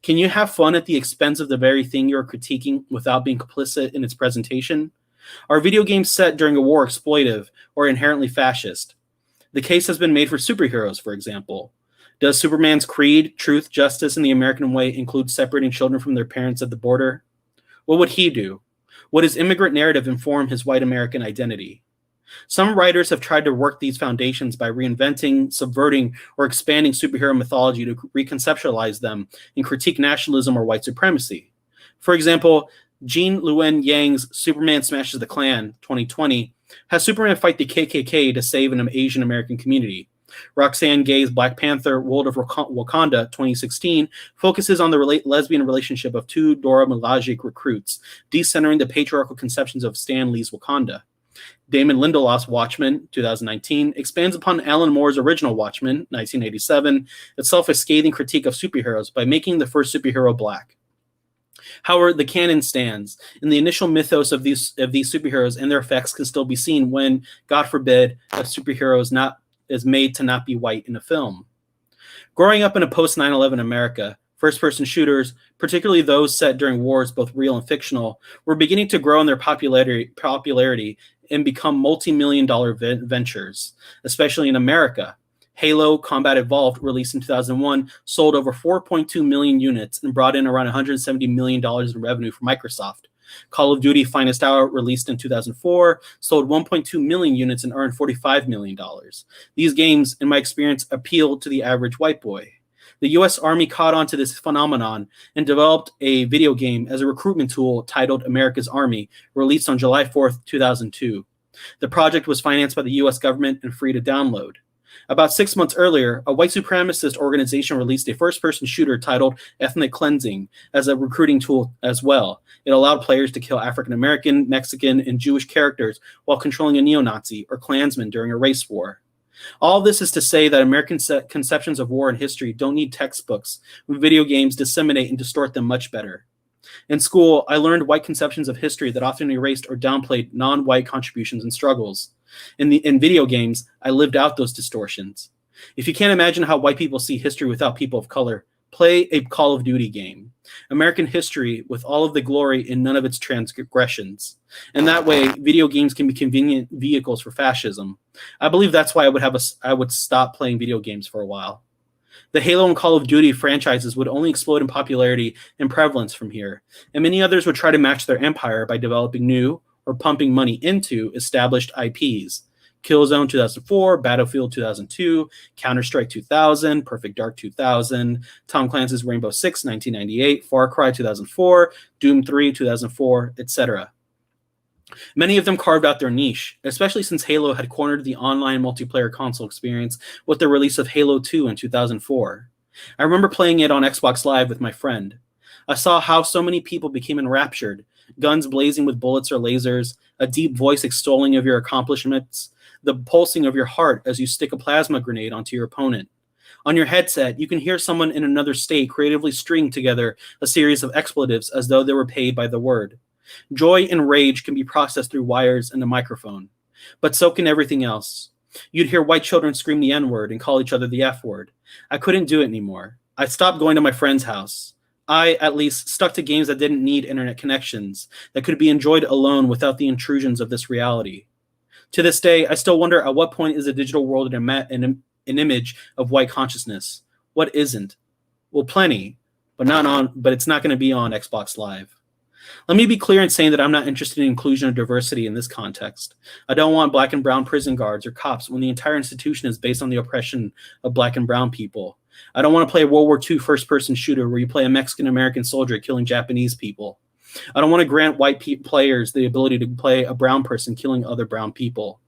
Can you have fun at the expense of the very thing you're critiquing without being complicit in its presentation? Are video games set during a war exploitive or inherently fascist? The case has been made for superheroes, for example. Does Superman's creed, truth, justice, and the American way include separating children from their parents at the border? What would he do? Would his immigrant narrative inform his white American identity? Some writers have tried to work these foundations by reinventing, subverting, or expanding superhero mythology to reconceptualize them and critique nationalism or white supremacy. For example, Jean Luen Yang's Superman Smashes the Klan 2020 has Superman fight the KKK to save an Asian American community. Roxane Gay's Black Panther World of Wakanda 2016 focuses on the lesbian relationship of two Dora Milaje recruits, decentering the patriarchal conceptions of Stan Lee's Wakanda. Damon Lindelof's Watchmen, 2019, expands upon Alan Moore's original Watchmen, 1987, itself a scathing critique of superheroes by making the first superhero black. However, the canon stands, and the initial mythos of these superheroes and their effects can still be seen when, God forbid, a superhero is made to not be white in a film. Growing up in a post-9/11 America, first-person shooters, particularly those set during wars, both real and fictional, were beginning to grow in their popularity and become multi-million-dollar ventures, especially in America. Halo Combat Evolved, released in 2001, sold over 4.2 million units and brought in around $170 million in revenue for Microsoft. Call of Duty Finest Hour, released in 2004, sold 1.2 million units and earned $45 million. These games, in my experience, appealed to the average white boy. The U.S. Army caught on to this phenomenon and developed a video game as a recruitment tool titled America's Army, released on July 4th, 2002. The project was financed by the U.S. government and free to download. About 6 months earlier, a white supremacist organization released a first-person shooter titled Ethnic Cleansing as a recruiting tool as well. It allowed players to kill African-American, Mexican, and Jewish characters while controlling a neo-Nazi or Klansman during a race war. All this is to say that American conceptions of war and history don't need textbooks, when video games disseminate and distort them much better. In school, I learned white conceptions of history that often erased or downplayed non-white contributions and struggles. In video games, I lived out those distortions. If you can't imagine how white people see history without people of color, play a Call of Duty game. American history with all of the glory and none of its transgressions. And that way, video games can be convenient vehicles for fascism. I believe that's why I would stop playing video games for a while. The Halo and Call of Duty franchises would only explode in popularity and prevalence from here, and many others would try to match their empire by developing new or pumping money into established IPs. Killzone 2004, Battlefield 2002, Counter-Strike 2000, Perfect Dark 2000, Tom Clancy's Rainbow Six 1998, Far Cry 2004, Doom 3 2004, etc. Many of them carved out their niche, especially since Halo had cornered the online multiplayer console experience with the release of Halo 2 in 2004. I remember playing it on Xbox Live with my friend. I saw how so many people became enraptured, guns blazing with bullets or lasers, a deep voice extolling of your accomplishments, the pulsing of your heart as you stick a plasma grenade onto your opponent. On your headset, you can hear someone in another state creatively string together a series of expletives as though they were paid by the word. Joy and rage can be processed through wires and a microphone, but so can everything else. You'd hear white children scream the N-word and call each other the F-word. I couldn't do it anymore. I stopped going to my friend's house. I, at least, stuck to games that didn't need internet connections, that could be enjoyed alone without the intrusions of this reality. To this day, I still wonder at what point is a digital world an image of white consciousness? What isn't? Well, plenty, but it's not going to be on Xbox Live. Let me be clear in saying that I'm not interested in inclusion or diversity in this context. I don't want black and brown prison guards or cops when the entire institution is based on the oppression of black and brown people. I don't want to play a World War II first-person shooter where you play a Mexican-American soldier killing Japanese people. I don't want to grant white players the ability to play a brown person killing other brown people.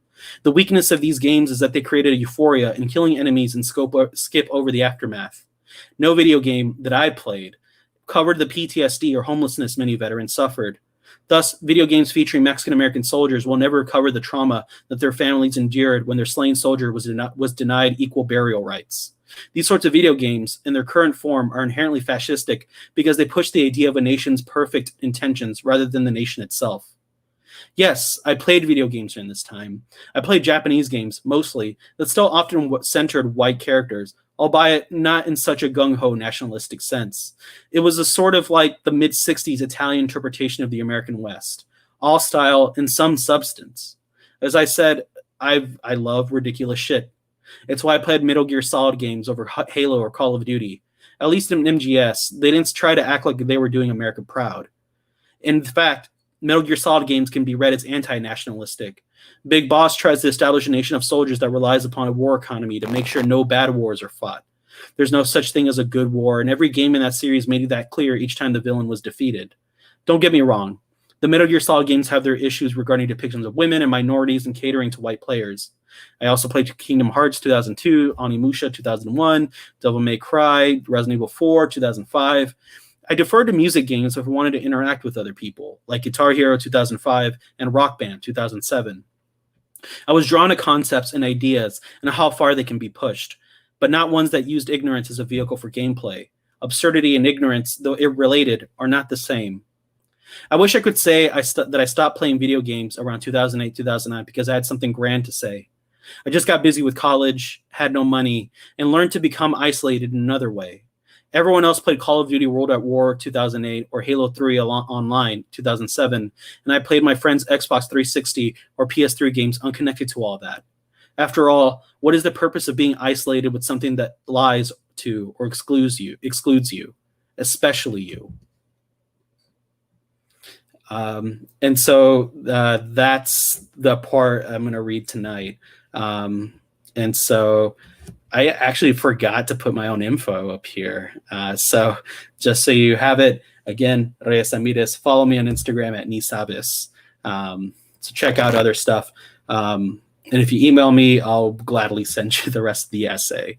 The weakness of these games is that they created a euphoria in killing enemies and skip over the aftermath. No video game that I played covered the PTSD or homelessness many veterans suffered. Thus, video games featuring Mexican-American soldiers will never cover the trauma that their families endured when their slain soldier was denied equal burial rights. These sorts of video games, in their current form, are inherently fascistic because they push the idea of a nation's perfect intentions rather than the nation itself. Yes, I played video games during this time. I played Japanese games, mostly, that still often centered white characters, albeit not in such a gung-ho nationalistic sense. It was a sort of like the mid-60s Italian interpretation of the American West, all style and some substance. As I said, I love ridiculous shit. It's why I played Metal Gear Solid games over Halo or Call of Duty. At least in MGS, they didn't try to act like they were doing America proud. In fact, Metal Gear Solid games can be read as anti-nationalistic. Big Boss tries to establish a nation of soldiers that relies upon a war economy to make sure no bad wars are fought. There's no such thing as a good war, and every game in that series made that clear each time the villain was defeated. Don't get me wrong. The Metal Gear Solid games have their issues regarding depictions of women and minorities and catering to white players. I also played Kingdom Hearts 2002, Onimusha 2001, Devil May Cry, Resident Evil 4 2005. I deferred to music games if I wanted to interact with other people, like Guitar Hero 2005 and Rock Band 2007. I was drawn to concepts and ideas and how far they can be pushed, but not ones that used ignorance as a vehicle for gameplay. Absurdity and ignorance, though irrelated, are not the same. I wish I could say that I stopped playing video games around 2008, 2009 because I had something grand to say. I just got busy with college, had no money, and learned to become isolated in another way. Everyone else played Call of Duty World at War 2008 or Halo 3 Online 2007, and I played my friend's Xbox 360 or PS3 games unconnected to all that. After all, what is the purpose of being isolated with something that lies to or excludes you, especially you? And so that's the part I'm going to read tonight. And so I actually forgot to put my own info up here. So just so you have it, again, Reyes Ramirez, follow me on Instagram at Nisabis. So check out other stuff. And if you email me, I'll gladly send you the rest of the essay.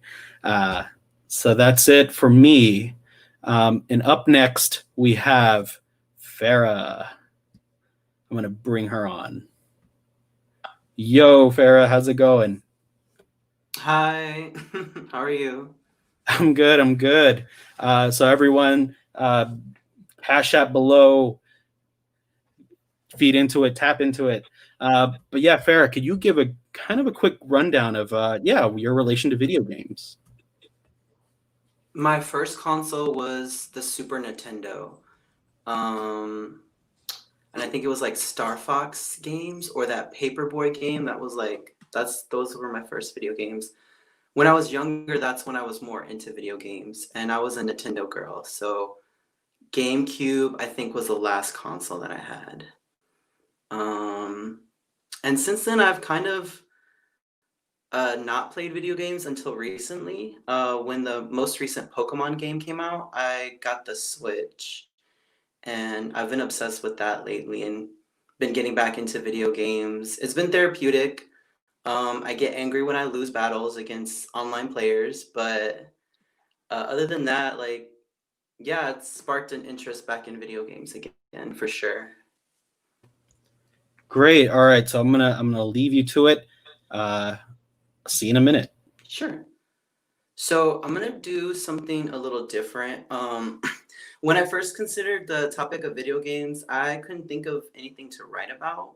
So that's it for me. And up next, we have Farah. I'm going to bring her on. Yo, Farah, how's it going? Hi, how are you? I'm good. So everyone, Cash App below, feed into it, tap into it. But yeah, Farah, could you give a kind of a quick rundown of your relation to video games? My first console was the Super Nintendo. And I think it was like Star Fox games or that Paperboy game that was like, those were my first video games. When I was younger, that's when I was more into video games, and I was a Nintendo girl. So GameCube, I think, was the last console that I had. And since then, I've kind of not played video games until recently. When the most recent Pokemon game came out, I got the Switch. And I've been obsessed with that lately and been getting back into video games. It's been therapeutic. I get angry when I lose battles against online players, but other than that, it's sparked an interest back in video games again, for sure. Great. All right. So I'm gonna leave you to it. See you in a minute. Sure. So I'm gonna do something a little different. When I first considered the topic of video games, I couldn't think of anything to write about.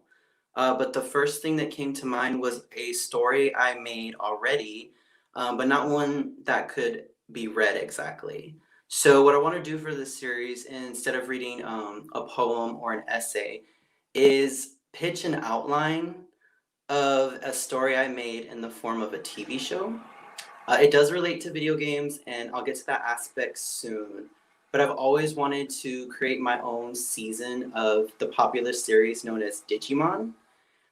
But the first thing that came to mind was a story I made already, but not one that could be read exactly. So what I want to do for this series, instead of reading a poem or an essay, is pitch an outline of a story I made in the form of a TV show. It does relate to video games, and I'll get to that aspect soon. But I've always wanted to create my own season of the popular series known as Digimon,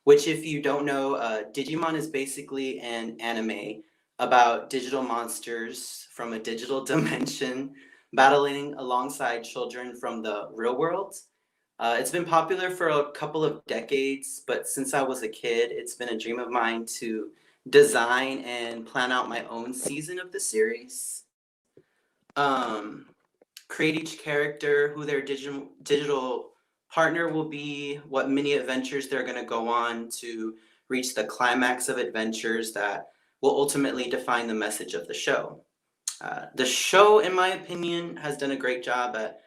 which, if you don't know, Digimon is basically an anime about digital monsters from a digital dimension battling alongside children from the real world. It's been popular for a couple of decades, but since I was a kid, it's been a dream of mine to design and plan out my own season of the series. Um, Create each character, who their digital partner will be, what mini adventures they're going to go on to reach the climax of adventures that will ultimately define the message of the show. The show, in my opinion, has done a great job at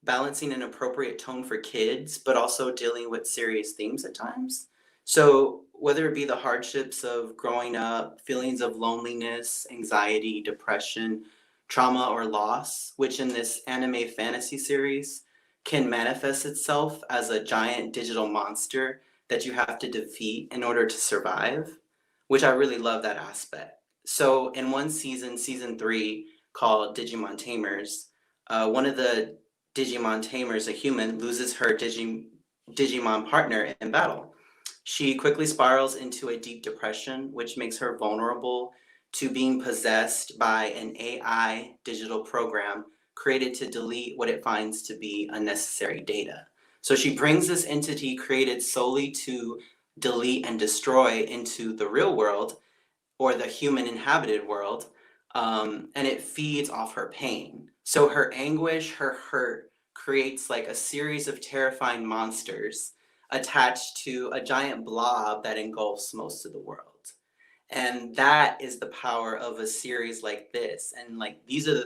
balancing an appropriate tone for kids, but also dealing with serious themes at times. So whether it be the hardships of growing up, feelings of loneliness, anxiety, depression, trauma, or loss, which in this anime fantasy series can manifest itself as a giant digital monster that you have to defeat in order to survive, which I really love that aspect. So in one season, season 3, called Digimon Tamers, one of the Digimon Tamers, a human, loses her Digimon partner in battle. She quickly spirals into a deep depression, which makes her vulnerable to being possessed by an AI digital program created to delete what it finds to be unnecessary data. So she brings this entity created solely to delete and destroy into the real world, or the human inhabited world, and it feeds off her pain. So her anguish, her hurt, creates like a series of terrifying monsters attached to a giant blob that engulfs most of the world. And that is the power of a series like this. And like these are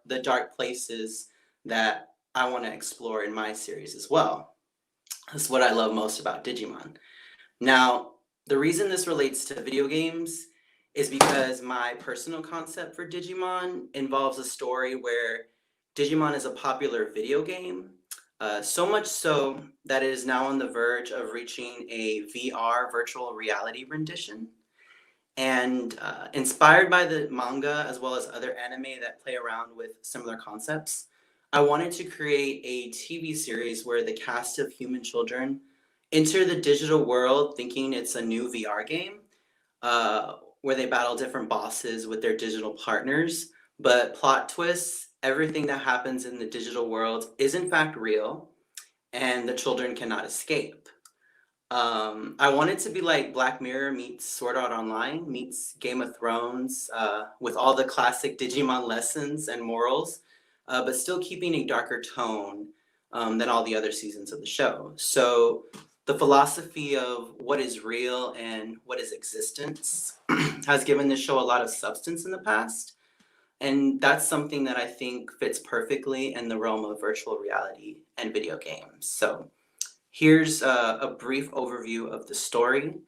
the dark places that I want to explore in my series as well. That's what I love most about Digimon. Now, the reason this relates to video games is because my personal concept for Digimon involves a story where Digimon is a popular video game, so much so that it is now on the verge of reaching a VR virtual reality rendition. And inspired by the manga as well as other anime that play around with similar concepts, I wanted to create a TV series where the cast of human children enter the digital world thinking it's a new VR game, where they battle different bosses with their digital partners. But plot twists, everything that happens in the digital world is in fact real, and the children cannot escape. I want it to be like Black Mirror meets Sword Art Online meets Game of Thrones, with all the classic Digimon lessons and morals, but still keeping a darker tone than all the other seasons of the show. So the philosophy of what is real and what is existence has given the show a lot of substance in the past. And that's something that I think fits perfectly in the realm of virtual reality and video games. So here's a brief overview of the story.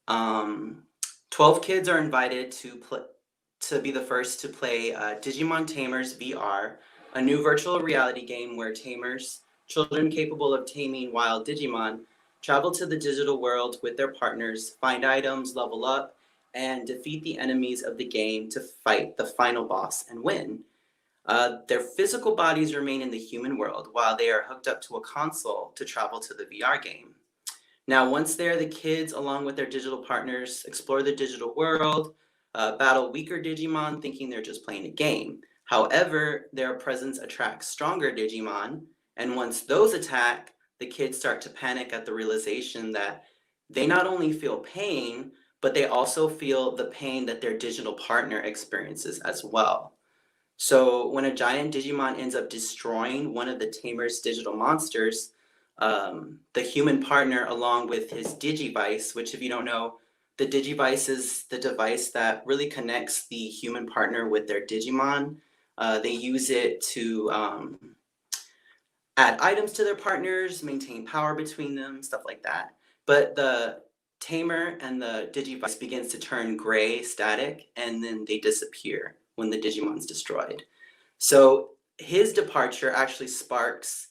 12 kids are invited to be the first to play Digimon Tamers VR, a new virtual reality game where tamers, children capable of taming wild Digimon, travel to the digital world with their partners, find items, level up, and defeat the enemies of the game to fight the final boss and win. Their physical bodies remain in the human world while they are hooked up to a console to travel to the VR game. Now, once there, the kids, along with their digital partners, explore the digital world, battle weaker Digimon thinking they're just playing a game. However, their presence attracts stronger Digimon, and once those attack, the kids start to panic at the realization that they not only feel pain, but they also feel the pain that their digital partner experiences as well. So when a giant Digimon ends up destroying one of the tamer's digital monsters, the human partner, along with his Digivice, which if you don't know, the Digivice is the device that really connects the human partner with their Digimon. They use it to add items to their partners, maintain power between them, stuff like that. But the tamer and the Digivice begins to turn gray static, and then they disappear when the Digimon's destroyed. So his departure actually sparks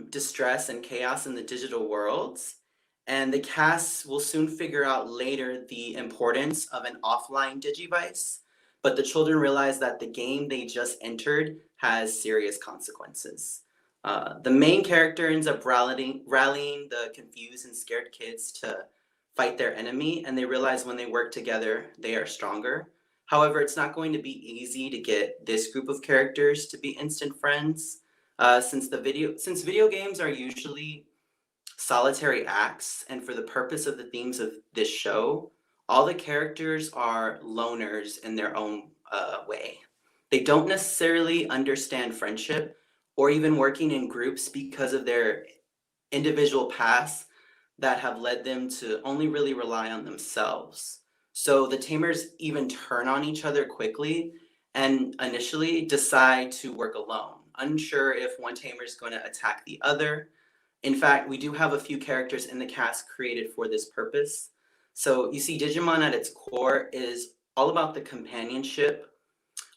distress and chaos in the digital worlds. And the cast will soon figure out later the importance of an offline Digivice, but the children realize that the game they just entered has serious consequences. The main character ends up rallying the confused and scared kids to fight their enemy, and they realize when they work together, they are stronger. However, it's not going to be easy to get this group of characters to be instant friends, since video games are usually solitary acts, and for the purpose of the themes of this show, all the characters are loners in their own way. They don't necessarily understand friendship or even working in groups because of their individual paths that have led them to only really rely on themselves. So the tamers even turn on each other quickly and initially decide to work alone, unsure if one tamer is going to attack the other. In fact, we do have a few characters in the cast created for this purpose. So you see, Digimon at its core is all about the companionship,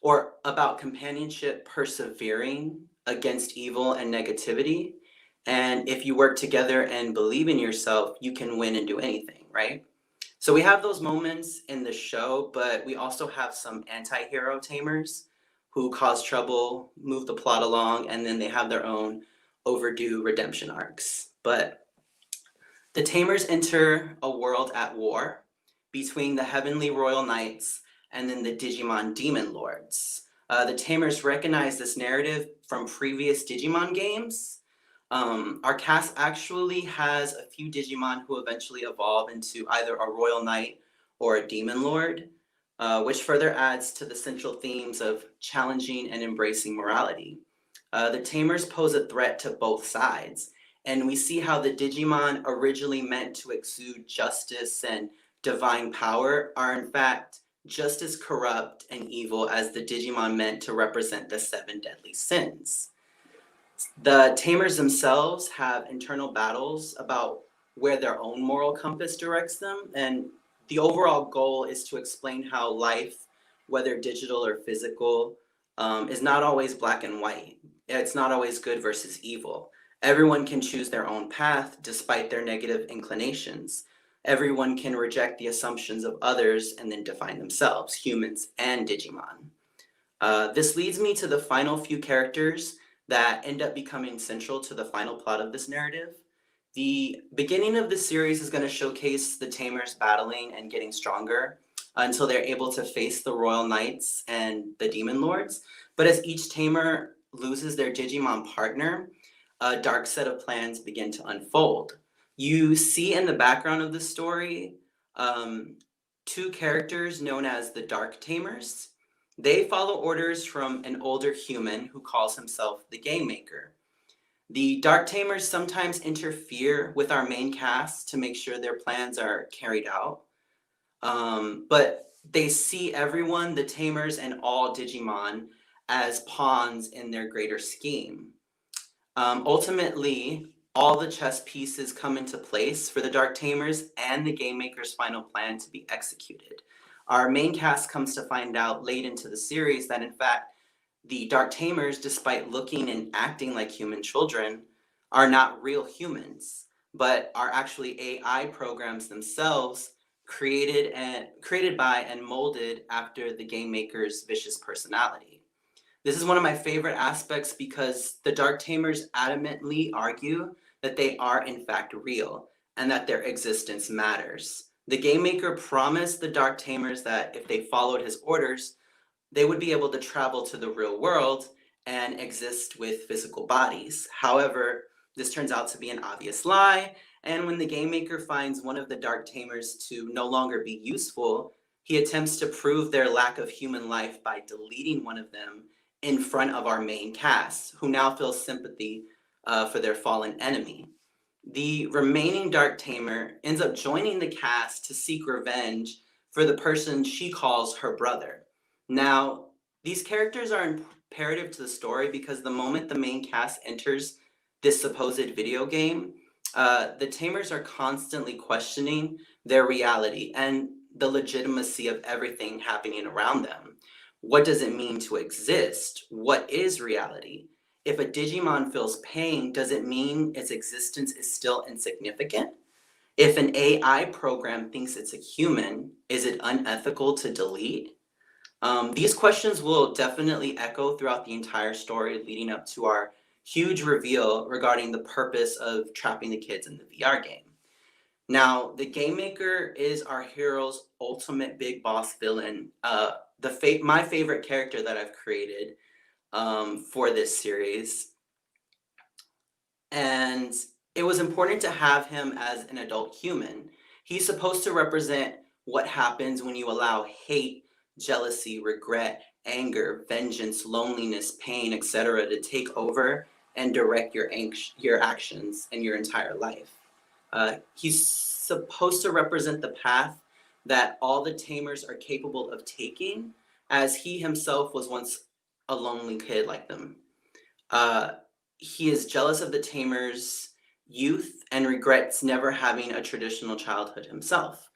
or about companionship persevering against evil and negativity. And if you work together and believe in yourself, you can win and do anything, right? So we have those moments in the show, but we also have some anti-hero tamers who cause trouble, move the plot along, and then they have their own overdue redemption arcs. But the tamers enter a world at war between the Heavenly Royal Knights and then the Digimon Demon Lords. The tamers recognize this narrative from previous Digimon games. Our cast actually has a few Digimon who eventually evolve into either a Royal Knight or a Demon Lord, which further adds to the central themes of challenging and embracing morality. The tamers pose a threat to both sides, and we see how the Digimon originally meant to exude justice and divine power are in fact just as corrupt and evil as the Digimon meant to represent the 7 deadly sins. The tamers themselves have internal battles about where their own moral compass directs them, and the overall goal is to explain how life, whether digital or physical, is not always black and white. It's not always good versus evil. Everyone can choose their own path despite their negative inclinations. Everyone can reject the assumptions of others and then define themselves, humans and Digimon. This leads me to the final few characters that end up becoming central to the final plot of this narrative. The beginning of the series is going to showcase the tamers battling and getting stronger until they're able to face the Royal Knights and the Demon Lords. But as each tamer loses their Digimon partner, a dark set of plans begin to unfold. You see in the background of the story 2 characters known as the Dark Tamers. They follow orders from an older human who calls himself the Game Maker. The Dark Tamers sometimes interfere with our main cast to make sure their plans are carried out. But they see everyone, the tamers and all Digimon, as pawns in their greater scheme. Ultimately, all the chess pieces come into place for the Dark Tamers and the Game Maker's final plan to be executed. Our main cast comes to find out late into the series that in fact, the Dark Tamers, despite looking and acting like human children, are not real humans, but are actually AI programs themselves created by and molded after the Game Maker's vicious personality. This is one of my favorite aspects because the Dark Tamers adamantly argue that they are in fact real and that their existence matters. The Game Maker promised the Dark Tamers that if they followed his orders, they would be able to travel to the real world and exist with physical bodies. However, this turns out to be an obvious lie, and when the Game Maker finds one of the Dark Tamers to no longer be useful, he attempts to prove their lack of human life by deleting one of them in front of our main cast, who now feels sympathy for their fallen enemy. The remaining Dark Tamer ends up joining the cast to seek revenge for the person she calls her brother. Now, these characters are imperative to the story because the moment the main cast enters this supposed video game, the Tamers are constantly questioning their reality and the legitimacy of everything happening around them. What does it mean to exist? What is reality? If a Digimon feels pain, does it mean its existence is still insignificant? If an AI program thinks it's a human, is it unethical to delete? These questions will definitely echo throughout the entire story leading up to our huge reveal regarding the purpose of trapping the kids in the VR game. Now, the Game Maker is our hero's ultimate big boss villain. My favorite character that I've created for this series. And it was important to have him as an adult human. He's supposed to represent what happens when you allow hate, jealousy, regret, anger, vengeance, loneliness, pain, etc. to take over and direct your actions and your entire life. He's supposed to represent the path that all the tamers are capable of taking, as he himself was once a lonely kid like them. He is jealous of the tamers' youth and regrets never having a traditional childhood himself.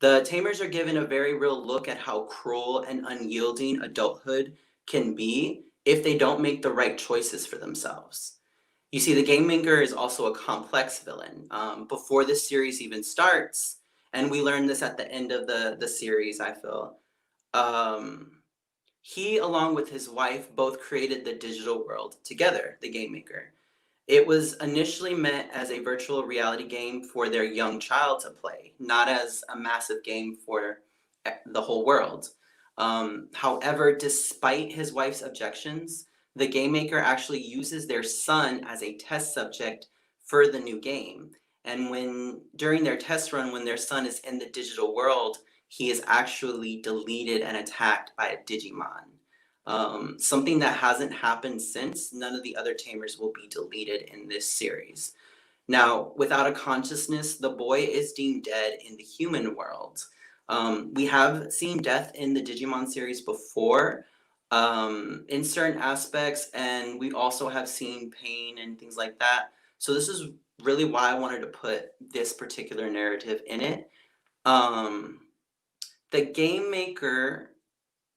The tamers are given a very real look at how cruel and unyielding adulthood can be if they don't make the right choices for themselves. You see, the Game Maker is also a complex villain. Before this series even starts, and we learn this at the end of the series, I feel, he, along with his wife, both created the digital world together, the Game Maker. It was initially meant as a virtual reality game for their young child to play, not as a massive game for the whole world. However, despite his wife's objections, the Game Maker actually uses their son as a test subject for the new game. And during their test run, when their son is in the digital world, he is actually deleted and attacked by a Digimon. Something that hasn't happened since. None of the other tamers will be deleted in this series. Now, without a consciousness, the boy is deemed dead in the human world. We have seen death in the Digimon series before, in certain aspects, and we also have seen pain and things like that. So this is really why I wanted to put this particular narrative in it. The Game Maker,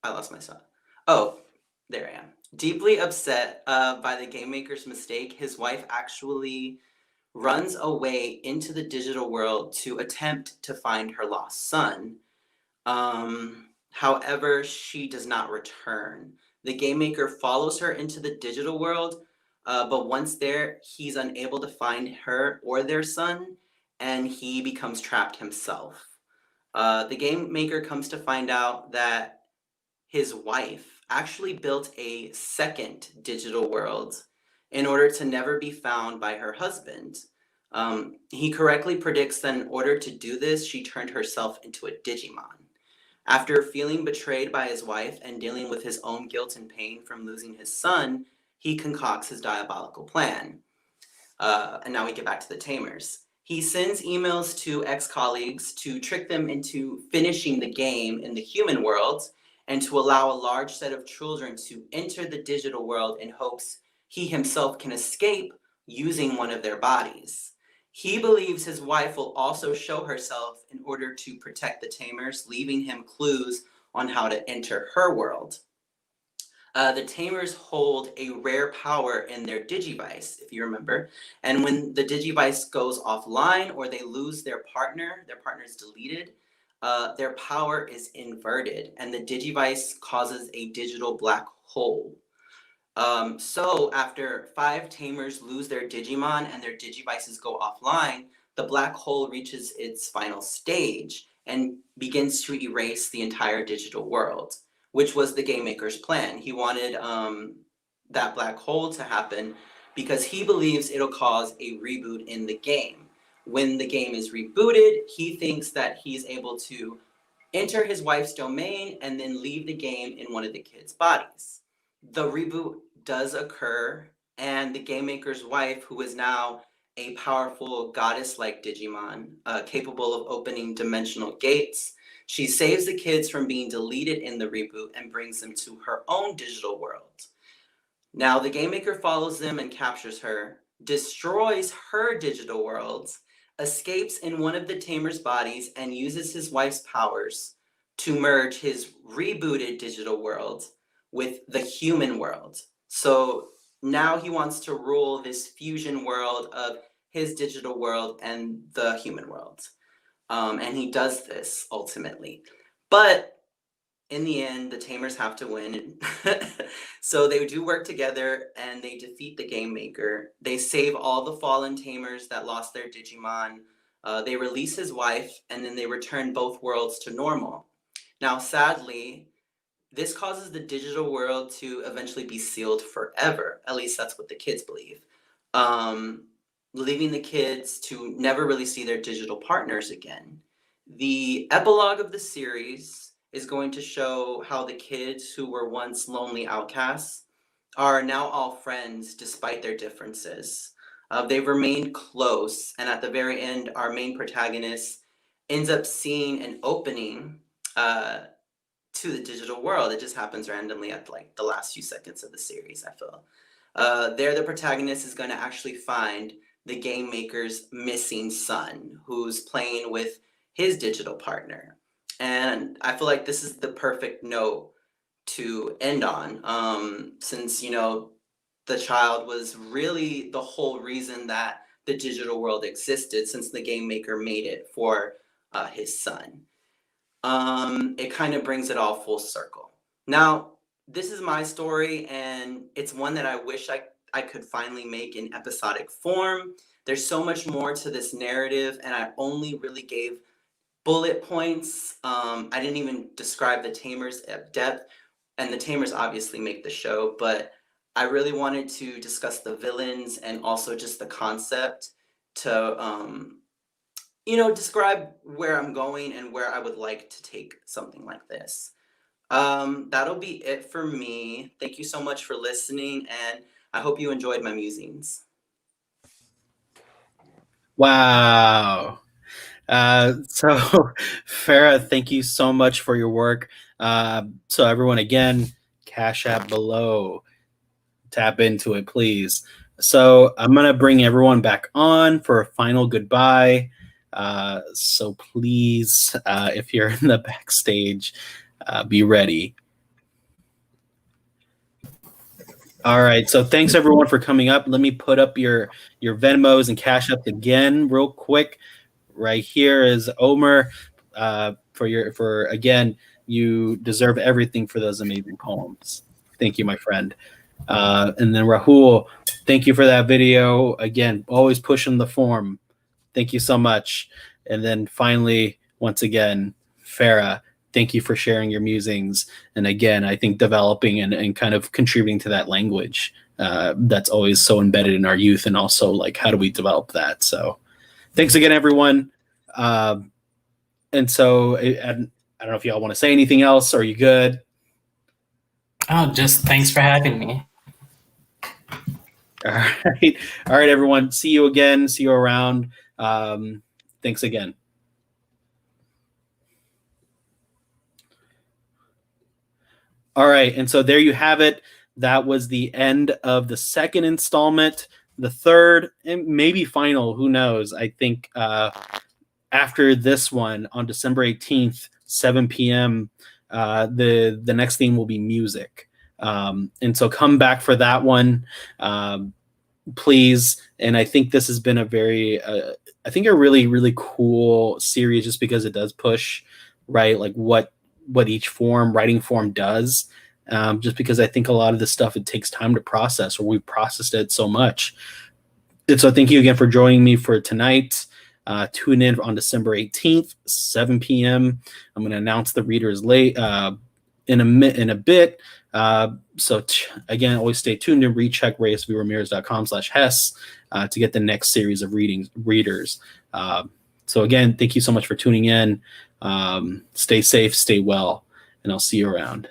I lost my stuff. Oh, there I am. Deeply upset by the Game Maker's mistake, his wife actually runs away into the digital world to attempt to find her lost son. However, she does not return. The Game Maker follows her into the digital world, but once there, he's unable to find her or their son, and he becomes trapped himself. The Game Maker comes to find out that his wife actually built a second digital world in order to never be found by her husband. He correctly predicts that in order to do this, she turned herself into a Digimon. After feeling betrayed by his wife and dealing with his own guilt and pain from losing his son, he concocts his diabolical plan. And now we get back to the tamers. He sends emails to ex-colleagues to trick them into finishing the game in the human world and to allow a large set of children to enter the digital world in hopes he himself can escape using one of their bodies. He believes his wife will also show herself in order to protect the tamers, leaving him clues on how to enter her world. The tamers hold a rare power in their Digivice, if you remember. And when the Digivice goes offline or they lose their partner is deleted, their power is inverted and the Digivice causes a digital black hole. So after 5 tamers lose their Digimon and their Digivices go offline, the black hole reaches its final stage and begins to erase the entire digital world, which was the Game Maker's plan. He wanted that black hole to happen because he believes it'll cause a reboot in the game. When the game is rebooted, he thinks that he's able to enter his wife's domain and then leave the game in one of the kids' bodies. The reboot does occur, and the Game Maker's wife, who is now a powerful goddess-like Digimon, capable of opening dimensional gates, she saves the kids from being deleted in the reboot and brings them to her own digital world. Now, the Game Maker follows them and captures her, destroys her digital worlds, escapes in one of the tamers' bodies, and uses his wife's powers to merge his rebooted digital world with the human world. So now he wants to rule this fusion world of his digital world and the human world. And he does this ultimately. But in the end, the Tamers have to win. So they do work together and they defeat the Game Maker. They save all the fallen Tamers that lost their Digimon. They release his wife, and then they return both worlds to normal. Now, sadly, this causes the digital world to eventually be sealed forever. At least that's what the kids believe. Leaving the kids to never really see their digital partners again. The epilogue of the series is going to show how the kids who were once lonely outcasts are now all friends despite their differences. They've remained close, and at the very end, our main protagonist ends up seeing an opening to the digital world. It just happens randomly at like the last few seconds of the series, I feel. There, the protagonist is going to actually find the Game Maker's missing son, who's playing with his digital partner. And I feel like this is the perfect note to end on, since, you know, the child was really the whole reason that the digital world existed, since the Game Maker made it for his son. It kind of brings it all full circle. Now, this is my story, and it's one that I wish I could finally make in episodic form. There's so much more to this narrative, and I only really gave bullet points. I didn't even describe the Tamers at depth, and the Tamers obviously make the show, but I really wanted to discuss the villains and also just the concept to, you know, describe where I'm going and where I would like to take something like this. That'll be it for me. Thank you so much for listening, and I hope you enjoyed my musings. Wow. So Farah, thank you so much for your work. So everyone, again, Cash App below. Tap into it, please. So I'm going to bring everyone back on for a final goodbye. So please, if you're in the backstage, be ready. All right. So thanks everyone for coming up. Let me put up your Venmos and Cash App again real quick. Right here is Omer. For again, you deserve everything for those amazing poems. Thank you, my friend. And then Rahul, thank you for that video. Again, always pushing the form. Thank you so much. And then finally, once again, Farah, thank you for sharing your musings. And again, I think developing and kind of contributing to that language that's always so embedded in our youth, and also like, how do we develop that? So thanks again, everyone. And so I don't know if y'all want to say anything else. Are you good? Oh, just thanks for having me. All right. All right, everyone. See you again. See you around. Thanks again. All right. And so there you have it. That was the end of the second installment. The third and maybe final, who knows? I think after this one on December 18th, 7 p.m., the next theme will be music. And so come back for that one, please. And I think this has been a very, I think a really, really cool series, just because it does push, right? Like what each writing form does. Just because I think a lot of this stuff, it takes time to process, or we've processed it so much. And so thank you again for joining me for tonight. Tune in on December 18th, 7 p.m. I'm going to announce the readers late in a bit. So again, always stay tuned and recheck reyesvramirez.com/Hess to get the next series of readers. So again, thank you so much for tuning in. Stay safe, stay well, and I'll see you around.